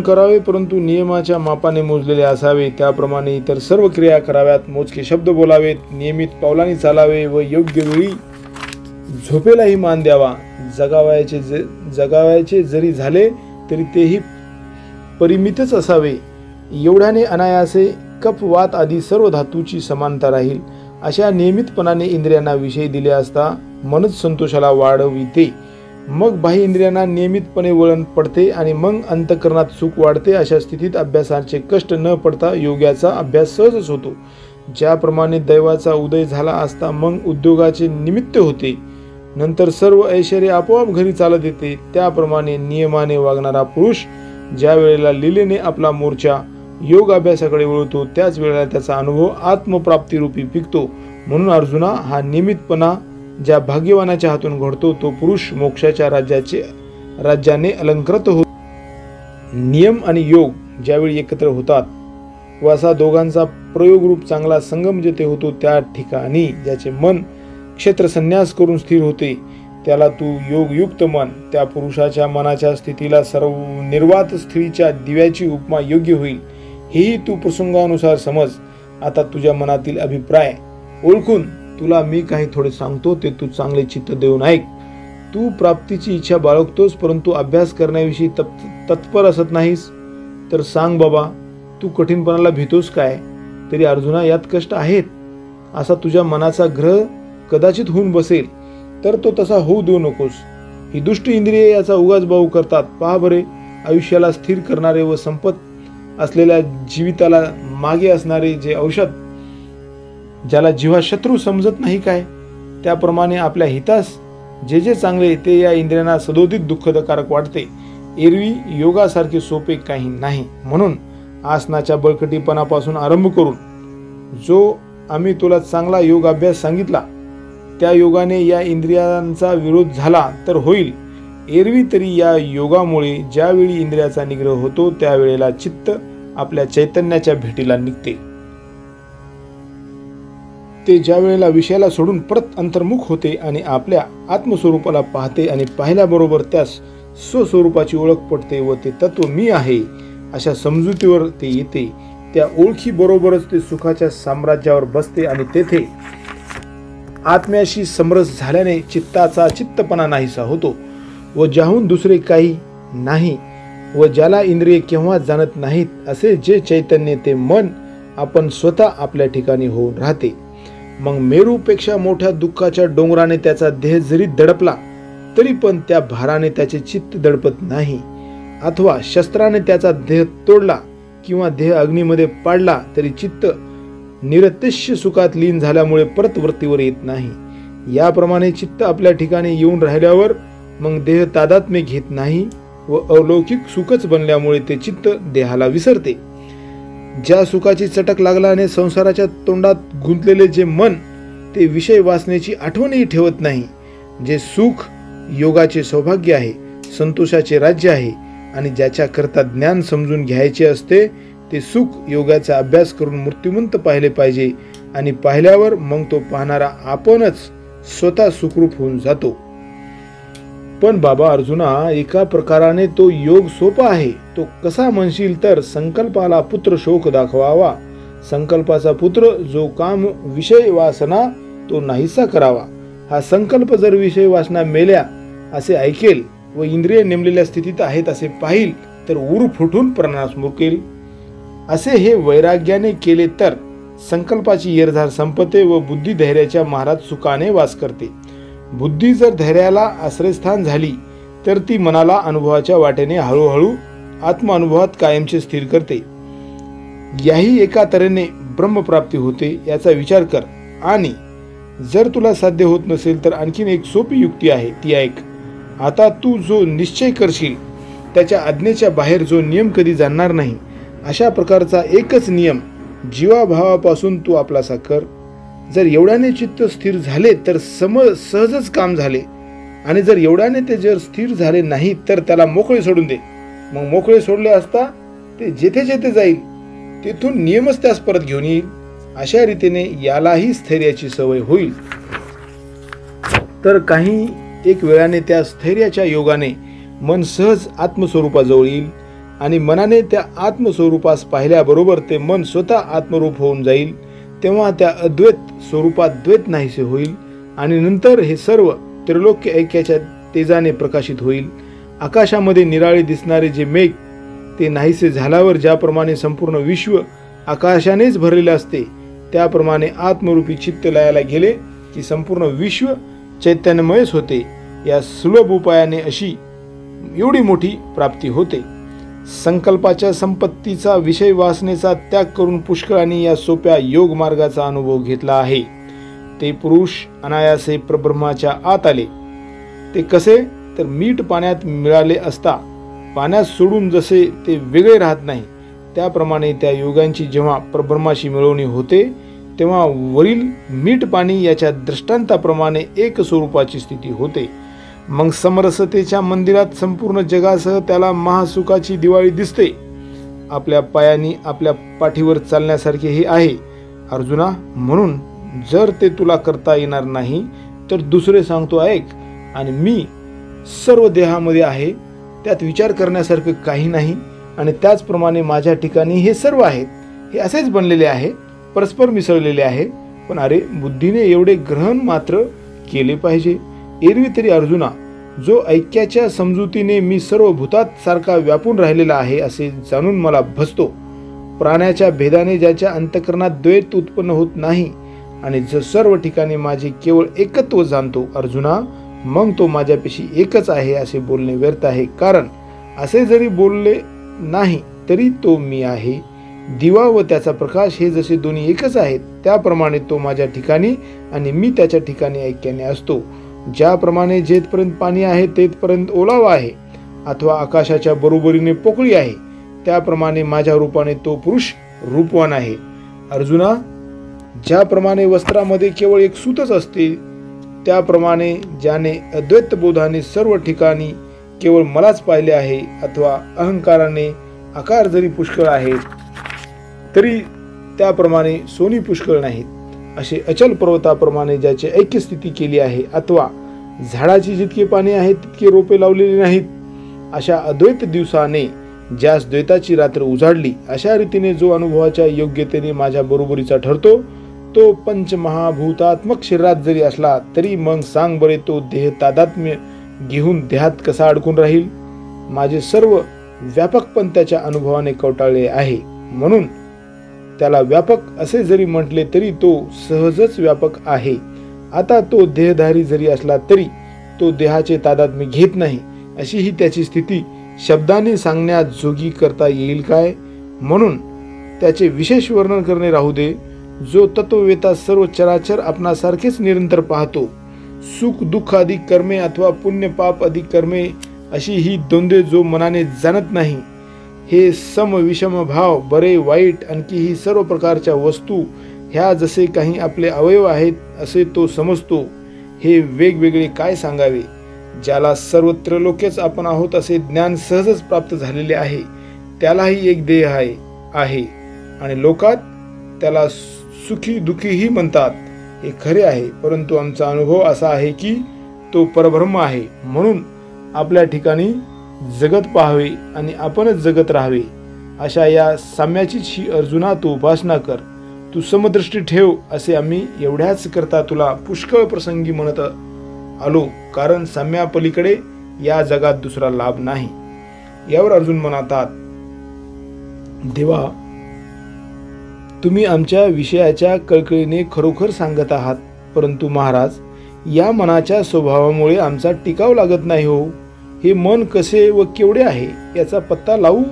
करावे, परंतु नियमाच्या मापाने मोजलेले असावे. त्याप्रमाणे इतर सर्व क्रिया कराव्यात. मोजके शब्द बोलावेत, नियमित पावलांनी चालावे व योग्य वेळी झोपेलाही मान द्यावा. जगावायचे जरी झाले तरी तेही परिमितच असावे. एवढ्याने अनायासे कफ, वात आदी सर्व धातूची समानता राहील. अशा नियमितपणाने इंद्रियांना विषय दिले असता मनच संतोषाला वाढविते. मग बाह्य इंद्रियांना नियमितपणे वळण पडते आणि मग अंतःकरणात सुख वाढते. अशा स्थितीत अभ्यासाचे कष्ट न पडता योगाचा अभ्यास सहजच होतो. ज्याप्रमाणे दैवाचा उदय झाला असता मग उद्योगाचे निमित्त होते, नंतर सर्व ऐश्वर्य आपोआप घरी चालत येते, त्याप्रमाणे नियमाने वागणारा पुरुष ज्या वेळेला लीलेने आपला मोर्चा योग अभ्यासाकडे वळतो त्याच वेळेला त्याचा अनुभव आत्मप्राप्तीरूपी पिकतो. म्हणून अर्जुना, हा नियमितपणा ज्या भाग्यवानाच्या हातून घडतो तो पुरुष मोक्षाच्या राज्याने अलंकृत होतो. नियम आणि योग ज्यावेळी एकत्र होतात व असा दोघांचा प्रयोगरूप चांगला संगम जेथे होतो त्या ठिकाणी ज्याचे मन क्षेत्रसन्यास करून स्थिर होते त्याला तू योगयुक्त मन. त्या पुरुषाच्या मनाच्या स्थितीला सर्व निर्वात स्त्रीच्या दिव्याची उपमा योग्य होईल. हेही तू प्रसंगानुसार समज. आता तुझ्या मनातील अभिप्राय ओळखून तुला मी काही थोडे सांगतो ते तू चांगले चित्त देऊन ऐक. तू प्राप्तीची इच्छा बाळगतोस परंतु अभ्यास करण्याविषयी तत्पर असत नाहीस. तर सांग बाबा, तू कठीणपणाला भीतोस काय? तरी अर्जुना, यात कष्ट आहेत असा तुझ्या मनाचा ग्रह कदाचित होऊन बसेल तर तो तसा होऊ देऊ नकोस. ही दुष्ट इंद्रिये याचा उगाच बाऊ करतात. पहा बरे, आयुष्याला स्थिर करणारे व संपत असलेल्या जीविताला मागे असणारे जे औषध ज्याला जीवा शत्रू समजत नाही काय, त्याप्रमाणे आपल्या हितास जे जे चांगले ते या इंद्रियांना सदोदित दुःखकारक वाटते. एरवी योगासारखे सोपे काही नाही. म्हणून आसनाच्या बळकटीपणापासून आरंभ करून जो आम्ही तुला चांगला योग अभ्यास सांगितला त्या योगाने या इंद्रियांचा विरोध झाला तर होईल. एरवी तरी या योगामुळे ज्यावेळी इंद्रियाचा निग्रह होतो त्यावेळेला चित्त आपल्या चैतन्याच्या भेटीला निघते. ते ज्या वेळेला विषयाला सोडून परत अंतर्मुख होते आणि आपल्या आत्मस्वरूपाला पाहते आणि पाहिल्याबरोबर त्यास स्वस्वरूपाची ओळख पडते व ते तत्व मी आहे अशा समजुतीवर ते येते. त्या ओळखी बरोबरच ते सुखाच्या साम्राज्यावर बसते आणि तेथे आत्म्याशी समरस झाल्याने चित्ताचा चित्तपणा नाहीसा होतो. व ज्याहून दुसरे काही नाही व ज्याला इंद्रिय केव्हा जाणत नाहीत असे जे चैतन्य ते मन आपण स्वतः आपल्या ठिकाणी होऊन राहते. मग मेरूपेक्षा मोठ्या दुःखाच्या डोंगराने त्याचा देह जरी दडपला तरी पण त्या भाराने त्याचे चित्त दडपत नाही. अथवा शस्त्राने त्याचा देह तोडला किंवा देह अग्नीमध्ये पाडला तरी चित्त निरतिशय सुखात लीन झाल्यामुळे परत वृत्तीवर येत नाही. याप्रमाणे चित्त आपल्या ठिकाणी येऊन राहिल्यावर मग देह तादात्म्य घेत नाही व अलौकिक सुखच बनल्यामुळे ते चित्त देहाला विसरते. ज्या सुखाची चटक लागल्याने संसाराच्या तोंडात गुंतलेले जे मन ते विषय वासनेची आठवणही ठेवत नाही. जे सुख योगाचे सौभाग्य आहे, संतोषाचे राज्य आहे आणि ज्याच्या करता ज्ञान समजून घ्यायचे असते ते सुख योगाचा अभ्यास करून मृत्युमंत पाहिले पाहिजे आणि पाहिल्यावर मग तो पाहणारा आपणच स्वतः सुखरूप होऊन जातो. पण बाबा अर्जुना, एका प्रकाराने तो योग सोपा आहे. तो कसा म्हणशील तर संकल्पाला पुत्र शोक दाखवावा. संकल्पाचा पुत्र जो काम विषय वासना तो नाहीसा करावा. हा संकल्प जर विषय वासना मेल्या असे ऐकेल व इंद्रिय नेमलेल्या स्थितीत आहेत असे पाहिल तर उर फुटून प्राणास मुकेल. असे हे वैराग्याने केले तर संकल्पाची येरझार संपते व बुद्धी धैर्याच्या महाराज सुखाने वास करते. बुद्धी जर धैर्याला आश्रयस्थान झाली तर ती मनाला अनुभवाच्या वाटेने हळूहळू आत्मानुभवात कायमचे स्थिर करते. याही एका तऱ्हेने ब्रह्मप्राप्ती होते याचा विचार कर. आणि जर तुला साध्य होत नसेल तर आणखीन एक सोपी युक्ती आहे, ती ऐक. आता तू जो निश्चय करशील त्याच्या आज्ञेच्या बाहेर जो नियम कधी जाणणार नाही अशा प्रकारचा एकच नियम जीवाभावापासून तू आपलासा कर. जर एवढ्याने चित्त स्थिर झाले तर सहजच काम झाले आणि जर एवढ्याने ते जर स्थिर झाले नाही तर त्याला मोकळे सोडून दे. मग मोकळे सोडले असता ते जेथे जेथे जाईल तेथून नियमच त्यास परत घेऊन येईल. अशा रीतीने यालाही स्थैर्याची सवय होईल. तर काही एक वेळाने त्या स्थैर्याच्या योगाने मन सहज आत्मस्वरूपाजवळ येईल आणि मनाने त्या आत्मस्वरूपास पाहिल्याबरोबर ते मन स्वतः आत्मरूप होऊन जाईल. तेव्हा त्या अद्वैत स्वरूपात द्वैत नाहीसे होईल आणि नंतर हे सर्व त्रिलोक्य ऐक्याच्या तेजाने प्रकाशित होईल. आकाशामध्ये निराळे दिसणारे जे मेघ ते नाहीसे झाल्यावर ज्याप्रमाणे संपूर्ण विश्व आकाशानेच भरलेले असते त्याप्रमाणे आत्मरूपी चित्त लयाला गेले की संपूर्ण विश्व चैतन्यमयच होते. या सुलभ उपायाने अशी एवढी मोठी प्राप्ती होते. संकल्पाच्या संपत्तीचा विषय वासनेचा त्याग करून पुष्कळांनी या सोप्या योग मार्गाचा अनुभव घेतला आहे. ते पुरुष अनायासे परब्रह्माच्या आत आले. ते कसे तर मीठ पाण्यात मिळाले असता पाण्यात सोडून जसे ते वेगळे राहत नाही त्याप्रमाणे त्या योगांची जेव्हा परब्रह्माशी मिळवणी होते तेव्हा वरील मीठ पाणी याच्या दृष्टांताप्रमाणे एक स्वरूपाची स्थिती होते. मग समरसतेच्या मंदिरात संपूर्ण जगासह त्याला महासुखाची दिवाळी दिसते. आपल्या पायानी आपल्या पाठीवर चालण्यासारखे हे आहे अर्जुना. म्हणून जर ते तुला करता येणार नाही तर दुसरे सांगतो ऐक. आणि मी सर्व देहामध्ये आहे, त्यात विचार करण्यासारखं काही नाही आणि त्याचप्रमाणे माझ्या ठिकाणी हे सर्व आहेत. हे असेच बनलेले आहे, परस्पर मिसळलेले आहे. पण अरे बुद्धीने एवढे ग्रहण मात्र केले पाहिजे. एरवी तरी अर्जुना, जो ऐक्याच्या समजुतीने मी सर्व भूतात सारखा व्यापून राहिलेला आहे असे जाणून मला भसतो. प्राण्याच्या भेदाने ज्याच्या अंतःकरणात द्वैत उत्पन्न होत नाही आणि जो सर्व ठिकाणी माझे केवळ एकत्व जाणतो अर्जुना, मग तो माझ्यापेशी एकच आहे असे बोलणे व्यर्थ आहे. कारण असे जरी बोलले नाही तरी तो मी आहे. दिवा व त्याचा प्रकाश हे जसे दोन्ही एकच आहेत त्याप्रमाणे तो माझ्या ठिकाणी आणि मी त्याच्या ठिकाणी ऐक्याने असतो. ज्याप्रमाणे जेथपर्यंत पाणी आहे तेथपर्यंत ओलावा आहे अथवा आकाशाच्या बरोबरीने पोकळी आहे त्याप्रमाणे माझ्या रूपाने तो पुरुष रूपवान आहे. अर्जुना, ज्याप्रमाणे वस्त्रामध्ये केवळ एक सूतच असते त्याप्रमाणे ज्याने अद्वैत बोधाने सर्व ठिकाणी केवळ मलाच पाहिले आहे अथवा अहंकाराने आकार जरी पुष्कळ आहेत तरी त्याप्रमाणे सोनी पुष्कळ नाहीत. असे अचल पर्वताप्रमाणे ज्याची ऐक्य स्थिती केली आहे अथवा झाडाची जितके पाने आहेत तितके रोपे लावलेली नाहीत अशा अद्वैत दिवसाने ज्यास द्वैताची रात्र उजाडली अशा रीतीने जो अनुभवाच्या योग्यतेने माझ्या बरोबरीचा ठरतो तो पंचमहाभूतात्मक शरीरात जरी असला तरी मग सांग बरे तो देह तादात्म्य घेऊन देहात कसा अडकून राहील? माझे सर्व व्यापकपण त्याच्या अनुभवाने कवटाळले आहे, म्हणून त्याला व्यापक असे जरी म्हटले तरी तो सहजच व्यापक आहे. आता तो देहधारी जरी असला तरी तो देहाचे तादात्म्य घेत नाही, अशी ही त्याची स्थिती शब्दांनी सांगण्यात जोगी करता येईल काय? म्हणून त्याचे विशेष वर्णन करणे राहू दे. जो तत्ववेता सर्व चराचर आपणासारखेच निरंतर पाहतो, सुख दुःख आदी कर्मे अथवा पुण्य पाप आदी कर्मे अशी ही द्वंद्वे जो मनाने जाणत नाही, हे सम विषम भाव, बरे वाईट आणखी ही सर्व प्रकारच्या वस्तू ह्या जसे काही आपले अवयव आहेत असे तो समजतो, हे वेगवेगळे काय सांगावे? ज्याला सर्वत्र लोकेच आपण आहोत असे ज्ञान सहजच प्राप्त झालेले आहे, त्यालाही एक देह आहे आणि लोकात त्याला सुखी दुखीही म्हणतात. हे खरे आहे, परंतु आमचा अनुभव असा आहे की तो परब्रह्म आहे. म्हणून आपल्या ठिकाणी जगत पाहावे आणि आपणच जगत राहावे, अशा या साम्याचीच ही अर्जुना तू उपासना कर, तू समदृष्टी ठेव, असे आम्ही एवढ्याच करता तुला पुष्कळ प्रसंगी म्हणत आलो, कारण साम्यापलीकडे या जगात दुसरा लाभ नाही. यावर अर्जुन म्हणतात, देवा, तुम्ही आमच्या विषयाच्या कळकळीने खरोखर सांगत आहात, परंतु महाराज, या मनाच्या स्वभावामुळे आमचा टिकाव लागत नाही हो. हे मन कसे व केवढे आहे याचा पत्ता लावू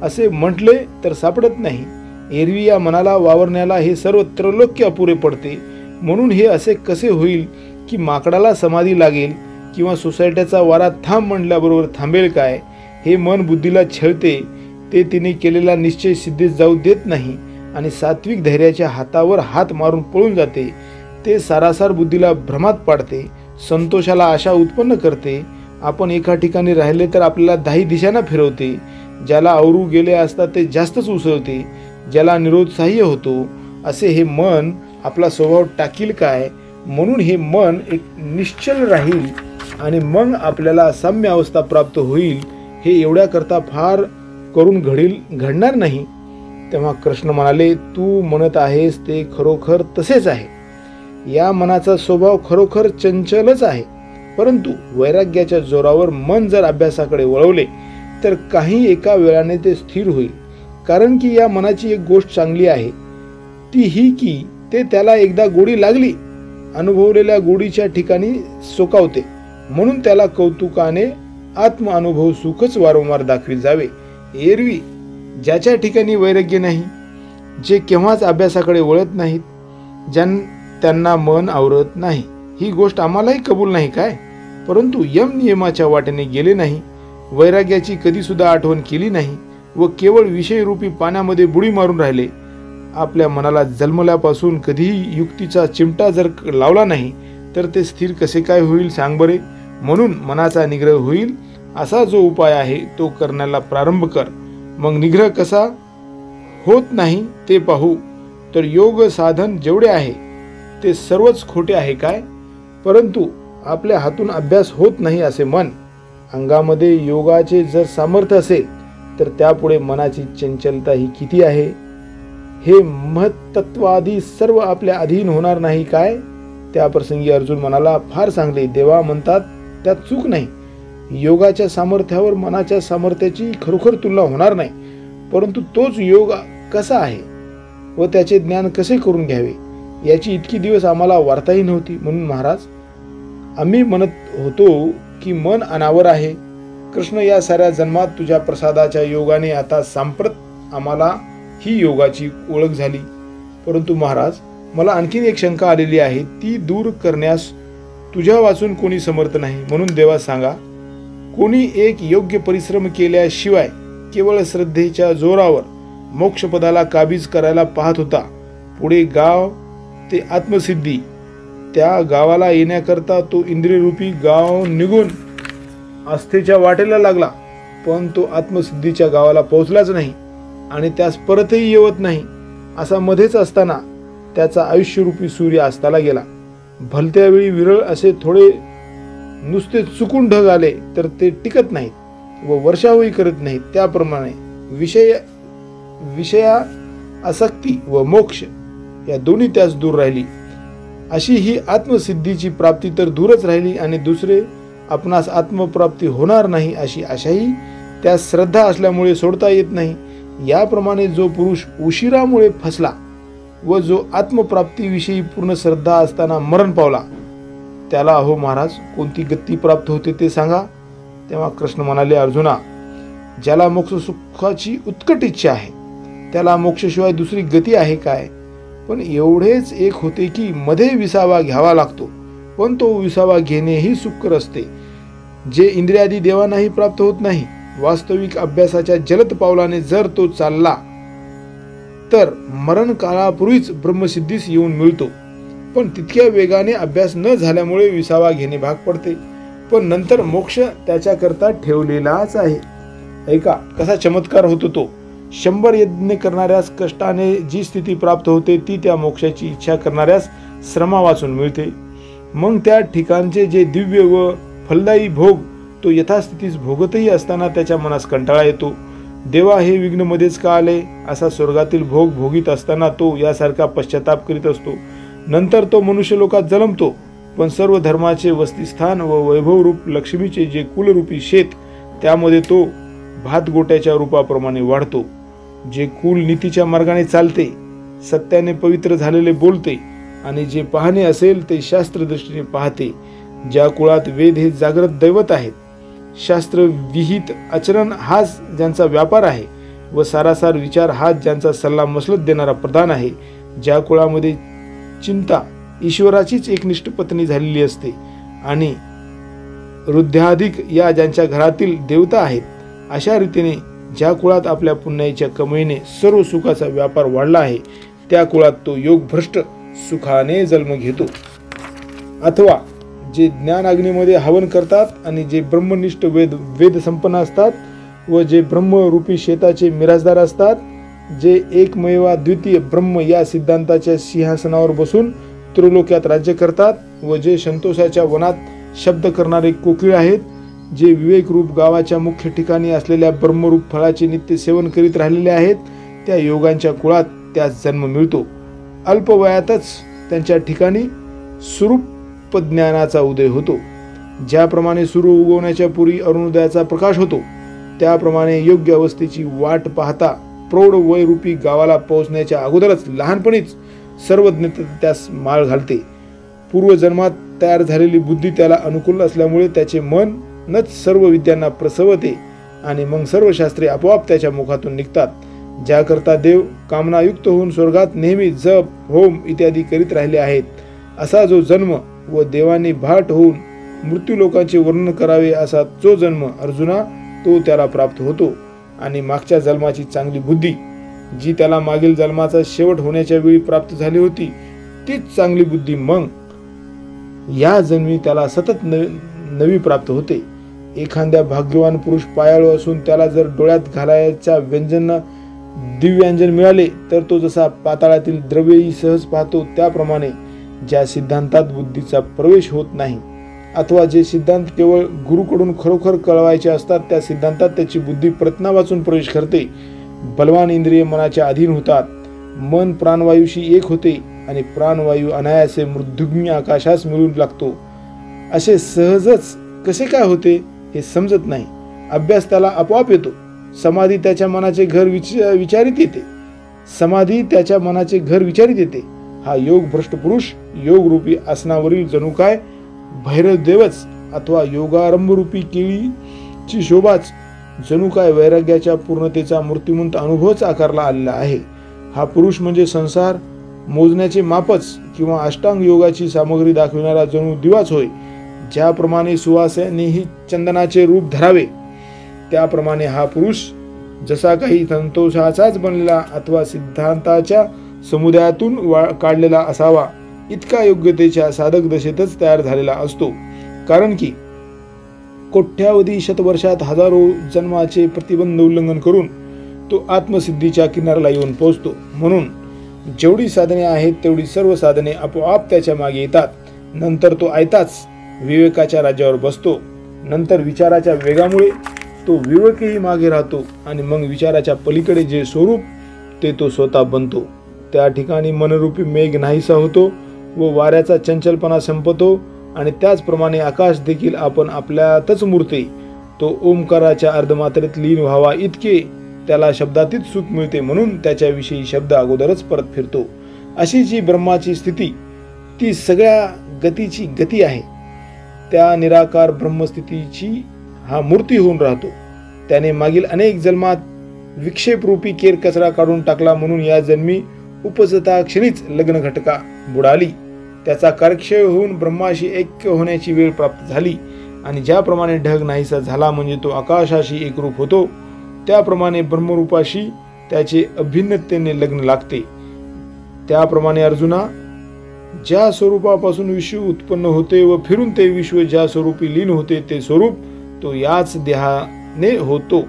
असे म्हटले तर सापडत नाही. एरवी या मनाला वावरण्याला हे सर्व त्रैलोक्य अपुरे पडते. म्हणून हे असे कसे होईल की माकडाला समाधी लागेल किंवा सोसायटीचा वारा थांब म्हणल्याबरोबर थांबेल काय? हे मन बुद्धीला छळते, ते तिने केलेला निश्चय सिद्धीस जाऊ देत नाही आणि सात्विक धैर्याच्या हातावर हात मारून पळून जाते. ते सारासार बुद्धीला भ्रमात पाडते, संतोषाला आशा उत्पन्न करते. आपण एका ठिकाणी राहिले तर आपल्याला 10 दिशांना फिरवते. ज्याला आवरू गेले असता ते जास्तच उसळते, ज्याला निरुत्साही होतो, असे हे मन आपला स्वभाव टाकील काय? म्हणून हे मन एक निश्चल राहील आणि मग आपल्याला साम्य अवस्था प्राप्त होईल. हे एवढ्या करता फार करून घडणार नाही. तेव्हा कृष्ण म्हणाले, तू म्हणत आहेस ते खरोखर तसेच आहे. या मनाचा स्वभाव खरोखर चंचलच आहे, परंतु वैराग्याच्या जोरावर मन जर अभ्यासाकडे वळवले तर काही एका वेळाने ते स्थिर होईल. कारण की या मनाची एक गोष्ट चांगली आहे, ती ही की ते त्याला एकदा गोडी लागली, अनुभवलेल्या गोडीच्या ठिकाणी सोकावते. म्हणून त्याला कौतुकाने आत्म अनुभव सुखच वारंवार दाखविले जावे. एरवी ज्याच्या ठिकाणी वैराग्य नाही, जे केव्हाच अभ्यासाकडे वळत नाहीत, त्यांना मन आवरत नाही. ही गोष्ट आम्हालाही कबूल नाही काय? परंतु यम नियमाच्या वाटेने गेले नाही, वैराग्याची कधी सुद्धा आठवण केली नाही व केवळ विषयरूपी पाण्यामध्ये बुडी मारून राहिले. आपल्या मनाला जन्मल्यापासून कधीही युक्तीचा चिमटा जर लावला नाही तर ते स्थिर कसे काय होईल सांग बरे? म्हणून मनाचा निग्रह होईल असा जो उपाय आहे तो करण्याला प्रारंभ कर. मग निग्रह कसा होत नाही ते पाहू. तर योग साधन जेवढे आहे ते सर्वच खोटे आहे काय? परंतु आपल्या हातून अभ्यास होत नाही असे मन. अंगामध्ये योगाचे जर सामर्थ्य असेल तर त्यापुढे मनाची चंचलता ही किती आहे? हे महत्त्वादी सर्व आपल्या अधीन होणार नाही काय? त्या प्रसंगी अर्जुन म्हणाला, फार चांगले. देवा म्हणतात त्यात चूक नाही. योगाच्या सामर्थ्यावर मनाच्या सामर्थ्याची खरोखर तुलना होणार नाही. परंतु तोच योग कसा आहे व त्याचे ज्ञान कसे करून घ्यावे याची इतकी दिवस आम्हाला वार्ताही नव्हती. म्हणून महाराज, आम्ही म्हणत होतो की मन अनावर आहे. कृष्ण, या साऱ्या जन्मात तुझ्या प्रसादाच्या योगाने आता सांप्रत आम्हाला ही योगाची ओळख झाली. परंतु महाराज, मला आणखीन एक शंका आलेली आहे, ती दूर करण्यास तुझ्या वाचून कोणी समर्थ नाही. म्हणून देवा सांगा, कोणी एक योग्य परिश्रम केल्याशिवाय केवळ श्रद्धेच्या जोरावर मोक्षपदाला काबीज करायला पाहत होता, पुढे गाव ते आत्मसिद्धी, त्या गावाला येण्याकरता तो इंद्रियरूपी गाव निघून आस्थेच्या वाटेला लागला, पण तो आत्मसिद्धीच्या गावाला पोहोचलाच नाही आणि त्यास परतही येवत नाही. असा मध्येच असताना त्याचा आयुष्यरूपी सूर्य अस्ताला गेला. भलत्या वेळी विरळ असे थोडे नुसते चुकून ढग आले तर ते टिकत नाहीत व वर्षावही करत नाहीत. त्याप्रमाणे विषया आसक्ती व मोक्ष या दोन्ही त्यास दूर राहिली. अशी ही आत्मसिद्धीची प्राप्ती तर दूरच राहिली आणि दुसरे आपणास आत्मप्राप्ती होणार नाही अशी आशाही त्या श्रद्धा असल्यामुळे सोडता येत नाही. याप्रमाणे जो पुरुष उशिरामुळे फसला व जो आत्मप्राप्तीविषयी पूर्ण श्रद्धा असताना मरण पावला त्याला अहो महाराज कोणती गती प्राप्त होते ते सांगा. तेव्हा कृष्ण म्हणाले, अर्जुना, ज्याला मोक्ष सुखाची उत्कट इच्छा आहे त्याला मोक्षशिवाय दुसरी गती आहे काय? पण एवढेच एक होते की मध्ये विसावा घ्यावा लागतो, पण तो विसावा घेणे ही सुखकर असते, जे इंद्रियादी देवांनाही प्राप्त होत नाही. वास्तविक अभ्यासाच्या जलद पावलाने जर तो चालला तर मरण काळापूर्वीच ब्रह्मसिद्धीस येऊन मिळतो. पण तितक्या वेगाने अभ्यास न झाल्यामुळे विसावा घेणे भाग पडते, पण नंतर मोक्ष त्याच्याकरता ठेवलेलाच आहे. ऐका कसा चमत्कार होतो तो. 100 यज्ञ करणाऱ्यास कष्टाने जी स्थिती प्राप्त होते ती त्या मोक्षाची इच्छा करणाऱ्यास श्रमा वाचून मिळते. मग त्या ठिकाणचे जे दिव्य व फलदायी भोग तो यथास्थितीस भोगतही असताना त्याच्या मनास कंटाळा येतो. देवा हे विघ्न मध्येच का आले असा स्वर्गातील भोग भोगीत असताना तो यासारखा पश्चाताप करीत असतो. नंतर तो मनुष्य लोकात जन्मतो, पण सर्व धर्माचे वस्तीस्थान व वैभवरूप लक्ष्मीचे जे कुलरूपी शेत त्यामध्ये तो भातगोट्याच्या रूपाप्रमाणे वाढतो. जे कुल नीतीच्या मार्गाने चालते, सत्याने पवित्र झालेले बोलते आणि जे पाहणे असेल ते शास्त्रदृष्टीने पाहते, ज्या कुळात वेद हे जागृत दैवत आहेत, शास्त्र विहित आचरण हाच ज्यांचा व्यापार आहे व सारासार विचार हाच ज्यांचा सल्ला मसलत देणारा प्रधान आहे, ज्या कुळामध्ये चिंता ईश्वराचीच एकनिष्ठ पत्नी झालेली असते आणि रुद्धाधिक या ज्यांच्या घरातील देवता आहेत, अशा रीतीने ज्या कुळात आपल्या पुण्याच्या कमाईने सर्व सुखाचा व्यापार वाढला आहे त्या कुळात तो योगभ्रष्ट सुखाने जन्म घेतो. अथवा जे ज्ञान अग्नीमध्ये हवन करतात आणि जे ब्रह्मनिष्ठ वेद संपन्न असतात व जे ब्रह्मरूपी शेताचे मिराजदार असतात, जे एकमेवा द्वितीय ब्रह्म या सिद्धांताच्या सिंहासनावर बसून त्रिलोक्यात राज्य करतात व जे संतोषाच्या वनात शब्द करणारे कोकिळ आहेत, जे विवेकरूप गावाच्या मुख्य ठिकाणी असलेल्या ब्रह्मरूप फळाचे नित्य सेवन करीत राहिलेले आहेत, त्या योगांच्या कुळात त्यास जन्म मिळतो. अल्प वयातच त्यांच्या ठिकाणी स्वरूप ज्ञानाचा उदय होतो. ज्याप्रमाणे सूर्य उगवण्याच्या पूर्वी अरुणोदयाचा प्रकाश होतो, त्याप्रमाणे योग्य अवस्थेची वाट पाहता प्रौढ वयरूपी गावाला पोहोचण्याच्या अगोदरच लहानपणीच सर्वज्ञता त्यास माळ घालते. पूर्वजन्मात तयार झालेली बुद्धी त्याला अनुकूल असल्यामुळे त्याचे मनच सर्व विद्यांना प्रसवते आणि मग सर्व शास्त्रे आपोआप त्याच्या मुखातून निघतात. ज्याकरता देव कामनायुक्त होऊन स्वर्गात नेहमी जप होम इत्यादी करीत राहिले आहेत, असा जो जन्म व देवांनी भाट होऊन मृत्यू लोकांचे वर्णन करावे असा जो जन्म अर्जुना तो त्याला प्राप्त होतो. आणि मागच्या जन्माची चांगली बुद्धी जी त्याला मागील जन्माचा शेवट होण्याच्या वेळी प्राप्त झाली होती, तीच चांगली बुद्धी मग या जन्मी त्याला सतत नवी प्राप्त होते. एखाद्या भाग्यवान पुरुष पायाळू असून त्याला जर डोळ्यात घालायच्या दिव्यांजन मिळाले तर तो जसा पाताळातील द्रव्यही सहज पाहतो, त्याप्रमाणे ज्या सिद्धांतात बुद्धीचा प्रवेश होत नाही अथवा जे सिद्धांत केवळ गुरुकडून खरोखर कळवायचे असतात त्या सिद्धांतात त्याची बुद्धी प्रयत्ना वाचून प्रवेश करते. बलवान इंद्रिय मनाच्या अधीन होतात, मन प्राणवायूशी एक होते आणि प्राणवायू अनायासे मृत्युग्नी आकाशास मिळून लागतो. असे सहजच कसे काय होते हे समजत नाही. अभ्यास त्याला आपोआप येतो. समाधी त्याच्या मनाचे घर विचारित येते. हा योग भ्रष्ट पुरुष योगरूपी आसनावरील जणू काय भैरव देवच अथवा योगारंभरूपी केळीची शोभाच जणू काय वैराग्याच्या पूर्णतेचा मूर्तिमंत अनुभवच आकारला आलेला आहे. हा पुरुष म्हणजे संसार मोजण्याचे मापच किंवा अष्टांग योगाची सामग्री दाखविणारा जणू दिवाच होय. ज्याप्रमाणे सुवासाने ही चंदनाचे रूप धरावे त्याप्रमाणे हा पुरुष जसा काही संतोषाचाच बनलेला अथवा सिद्धांताच्या समुदायातून काढलेला असावा इतका योग्यतेच्या साधक दशेतच तयार झालेला असतो. कारण की कोट्यावधी शतवर्षात हजारो जन्माचे प्रतिबंध उल्लंघन करून तो आत्मसिद्धीच्या किनाऱ्याला येऊन पोहोचतो. म्हणून जेवढी साधने आहेत तेवढी सर्व साधने आपोआप त्याच्या मागे येतात. नंतर तो आयताच विवेकाच्या राज्यावर बसतो. नंतर विचाराच्या वेगामुळे तो विवेकही मागे राहतो आणि मग विचाराच्या पलीकडे जे स्वरूप ते तो स्वतः बनतो. त्या ठिकाणी मनरूपी मेघ नाहीसा होतो व वाऱ्याचा चंचलपणा संपतो आणि त्याचप्रमाणे आकाश देखील आपण आपल्यातच मुरते. तो ओंकाराच्या अर्धमात्रेत लीन व्हावा इतके त्याला शब्दातीत सुख मिळते, म्हणून त्याच्याविषयी शब्द अगोदरच परत फिरतो. अशी जी ब्रह्माची स्थिती ती सगळ्या गतीची गती आहे. त्या निराकार ब्रह्मस्थितीची हा मूर्ती होऊन राहतो. त्याने मागील अनेक जन्मात विक्षेपरूपी केर कचरा काढून टाकला, म्हणून या जन्मी उपजता क्षणीच लग्न घटका बुडाली. त्याचा कार्यक्षय होऊन ब्रह्माशी ऐक्य होण्याची वेळ प्राप्त झाली आणि ज्याप्रमाणे ढग नाहीसा झाला म्हणजे तो आकाशाशी एकरूप होतो, त्याप्रमाणे ब्रह्मरूपाशी त्याचे अभिन्नतेने लग्न लागते. त्याप्रमाणे अर्जुना, ज्या स्वरूपापासून विश्व उत्पन्न होते व फिरून ते विश्व ज्या स्वरूपी लीन होते ते स्वरूप तो याच देहाने होतो.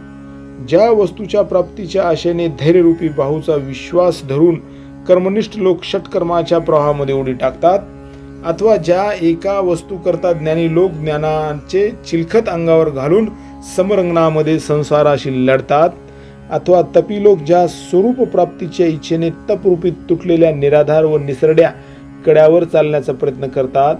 ज्या वस्तूच्या प्राप्तीच्या आशेने धैर्यरूपी बाहूचा विश्वास धरून कर्मनिष्ठ लोक षटकर्माच्या प्रवाहामध्ये उडी टाकतात, अथवा ज्या एका वस्तू करता ज्ञानी लोक ज्ञानाचे चिलखत अंगावर घालून समरंगणामध्ये संसाराशी लढतात, अथवा तपी लोक ज्या स्वरूप प्राप्तीच्या इच्छेने तपरूपी तुटलेल्या निराधार व निसरड्या कड्यावर चालण्याचा प्रयत्न करतात.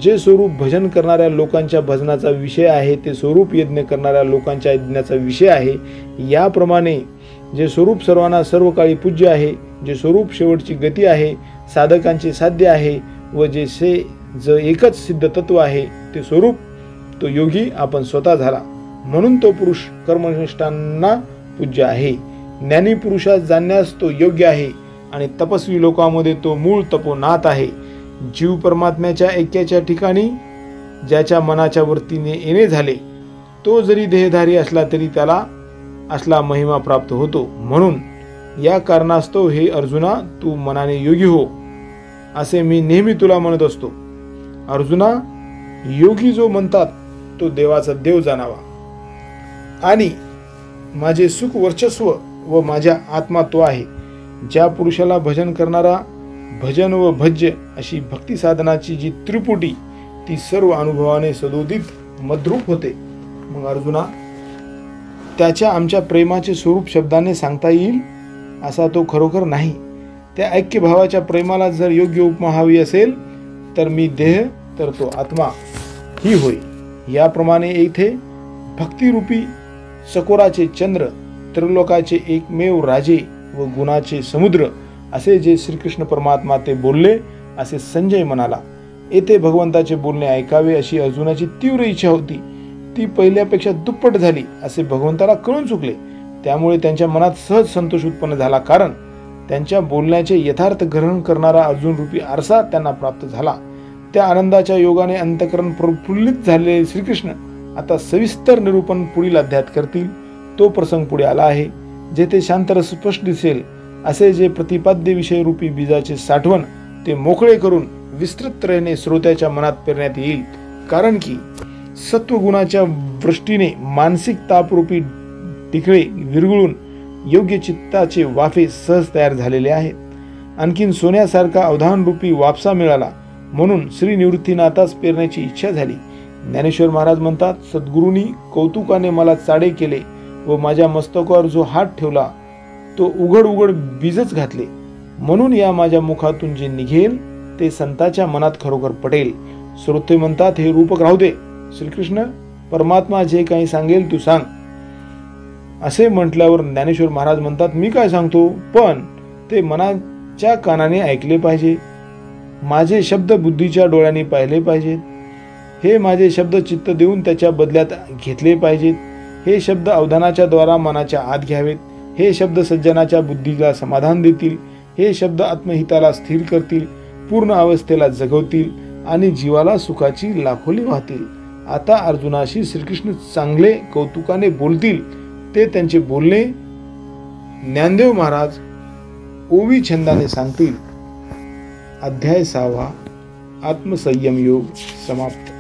जे स्वरूप भजन करणाऱ्या लोकांच्या भजनाचा विषय आहे ते स्वरूप यज्ञ करणाऱ्या लोकांच्या यज्ञाचा विषय आहे. याप्रमाणे जे स्वरूप सर्वांना सर्व काळी पूज्य आहे, जे स्वरूप शेवटची गती आहे, साधकांचे साध्य आहे व जे एकच सिद्ध तत्व आहे ते स्वरूप तो योगी आपण स्वतः झाला, म्हणून तो पुरुष कर्मनिष्ठांना पूज्य आहे. ज्ञानी पुरुषास जाणण्यास तो योग्य आहे आणि तपस्वी लोकांमध्ये तो मूळ तपोनाथ आहे. जीव परमात्म्याच्या ऐक्याच्या ठिकाणी ज्याच्या मनाच्या वृत्तीने येणे झाले, तो जरी देहधारी असला तरी त्याला असला महिमा प्राप्त होतो. म्हणून या कारणास्तव हे अर्जुना, तू मनाने योगी हो असे मी नेहमी तुला म्हणत असतो. अर्जुना, योगी जो म्हणतात तो देवाचा देव जाणावा आणि माझे सुख वर्चस्व व माझ्या आत्मा तो आहे. ज्या पुरुषाला भजन करणारा भजन व भज्य अशी भक्ती साधनाची जी त्रिपुटी ती सर्व अनुभवाने सदोदित मद्रूप होते. मग अर्जुना, त्याच्या आमच्या प्रेमाचे स्वरूप शब्दाने सांगता येईल असा तो खरोखर नाही. त्या ऐक्यभावाच्या प्रेमाला जर योग्य उपमा हवी असेल तर मी देह तर तो आत्मा ही होय. याप्रमाणे येथे भक्तिरूपी सकोराचे चंद्र, त्रिलोकाचे एकमेव राजे व गुणाचे समुद्र असे जे श्रीकृष्ण परमात्मा ते बोलले असे संजय म्हणाला. येथे भगवंताचे बोलणे ऐकावे अशी अर्जुनाची तीव्र इच्छा होती. ती पहिल्यापेक्षा दुप्पट झाली असे भगवंताला कळून चुकले. त्यामुळे त्यांच्या मनात सहज संतोष उत्पन्न झाला, कारण त्यांच्या बोलण्याचे यथार्थ ग्रहण करणारा अर्जुन रूपी आरसा त्यांना प्राप्त झाला. त्या आनंदाच्या योगाने अंतःकरण प्रफुल्लित झालेले श्रीकृष्ण आता सविस्तर निरूपण पुढील अध्यायात करतील. तो प्रसंग पुढे आला आहे, जेथे शांतरस स्पष्ट दिसेल असे जे प्रतिपाद्य विषय रूपी बीजाचे साठवण ते मोकळे करून विस्तृत तऱ्हेने श्रोत्याच्या मनात पेरण्यात येईल. कारण की सत्वगुणाच्या वृष्टीने मानसिक तापरूपी टिकळे विरघळून योग्य चित्ताचे वाफे सहज तयार झालेले आहेत. आणखीन सोन्यासारखा अवधानरूपी वापसा मिळाला, म्हणून श्री निवृत्तीनाथास पेरण्याची इच्छा झाली. ज्ञानेश्वर महाराज म्हणतात, सद्गुरूंनी कौतुकाने मला चाडे केले व माझ्या मस्तकावर जो हात ठेवला तो उघड उघड बीजच घातले. म्हणून या माझ्या मुखातून जे निघेल ते संताच्या मनात खरोखर पटेल. श्रोते म्हणतात, हे रूपक राहू दे, श्रीकृष्ण परमात्मा जे काही सांगेल तू सांग. असे म्हटल्यावर ज्ञानेश्वर महाराज म्हणतात, मी काय सांगतो, पण ते मनाच्या कानाने ऐकले पाहिजे. माझे शब्द बुद्धीच्या डोळ्यांनी पाहिले पाहिजेत. हे माझे शब्द चित्त देऊन त्याच्या बदल्यात घेतले पाहिजेत. हे शब्द अवधानाच्या द्वारा मनाच्या आत घ्यावेत. हे शब्द सज्जनाच्या बुद्धीला समाधान देतील. हे शब्द आत्महिताला स्थिर करतील, पूर्ण अवस्थेला जगवतील आणि जीवाला सुखाची लाखोली वाहतील. आता अर्जुनाशी श्रीकृष्ण चांगले कौतुकाने बोलतील. ते त्यांचे बोलणे ज्ञानदेव महाराज ओवी छंदाने सांगतील. अध्याय 6 आत्मसंयम योग समाप्त.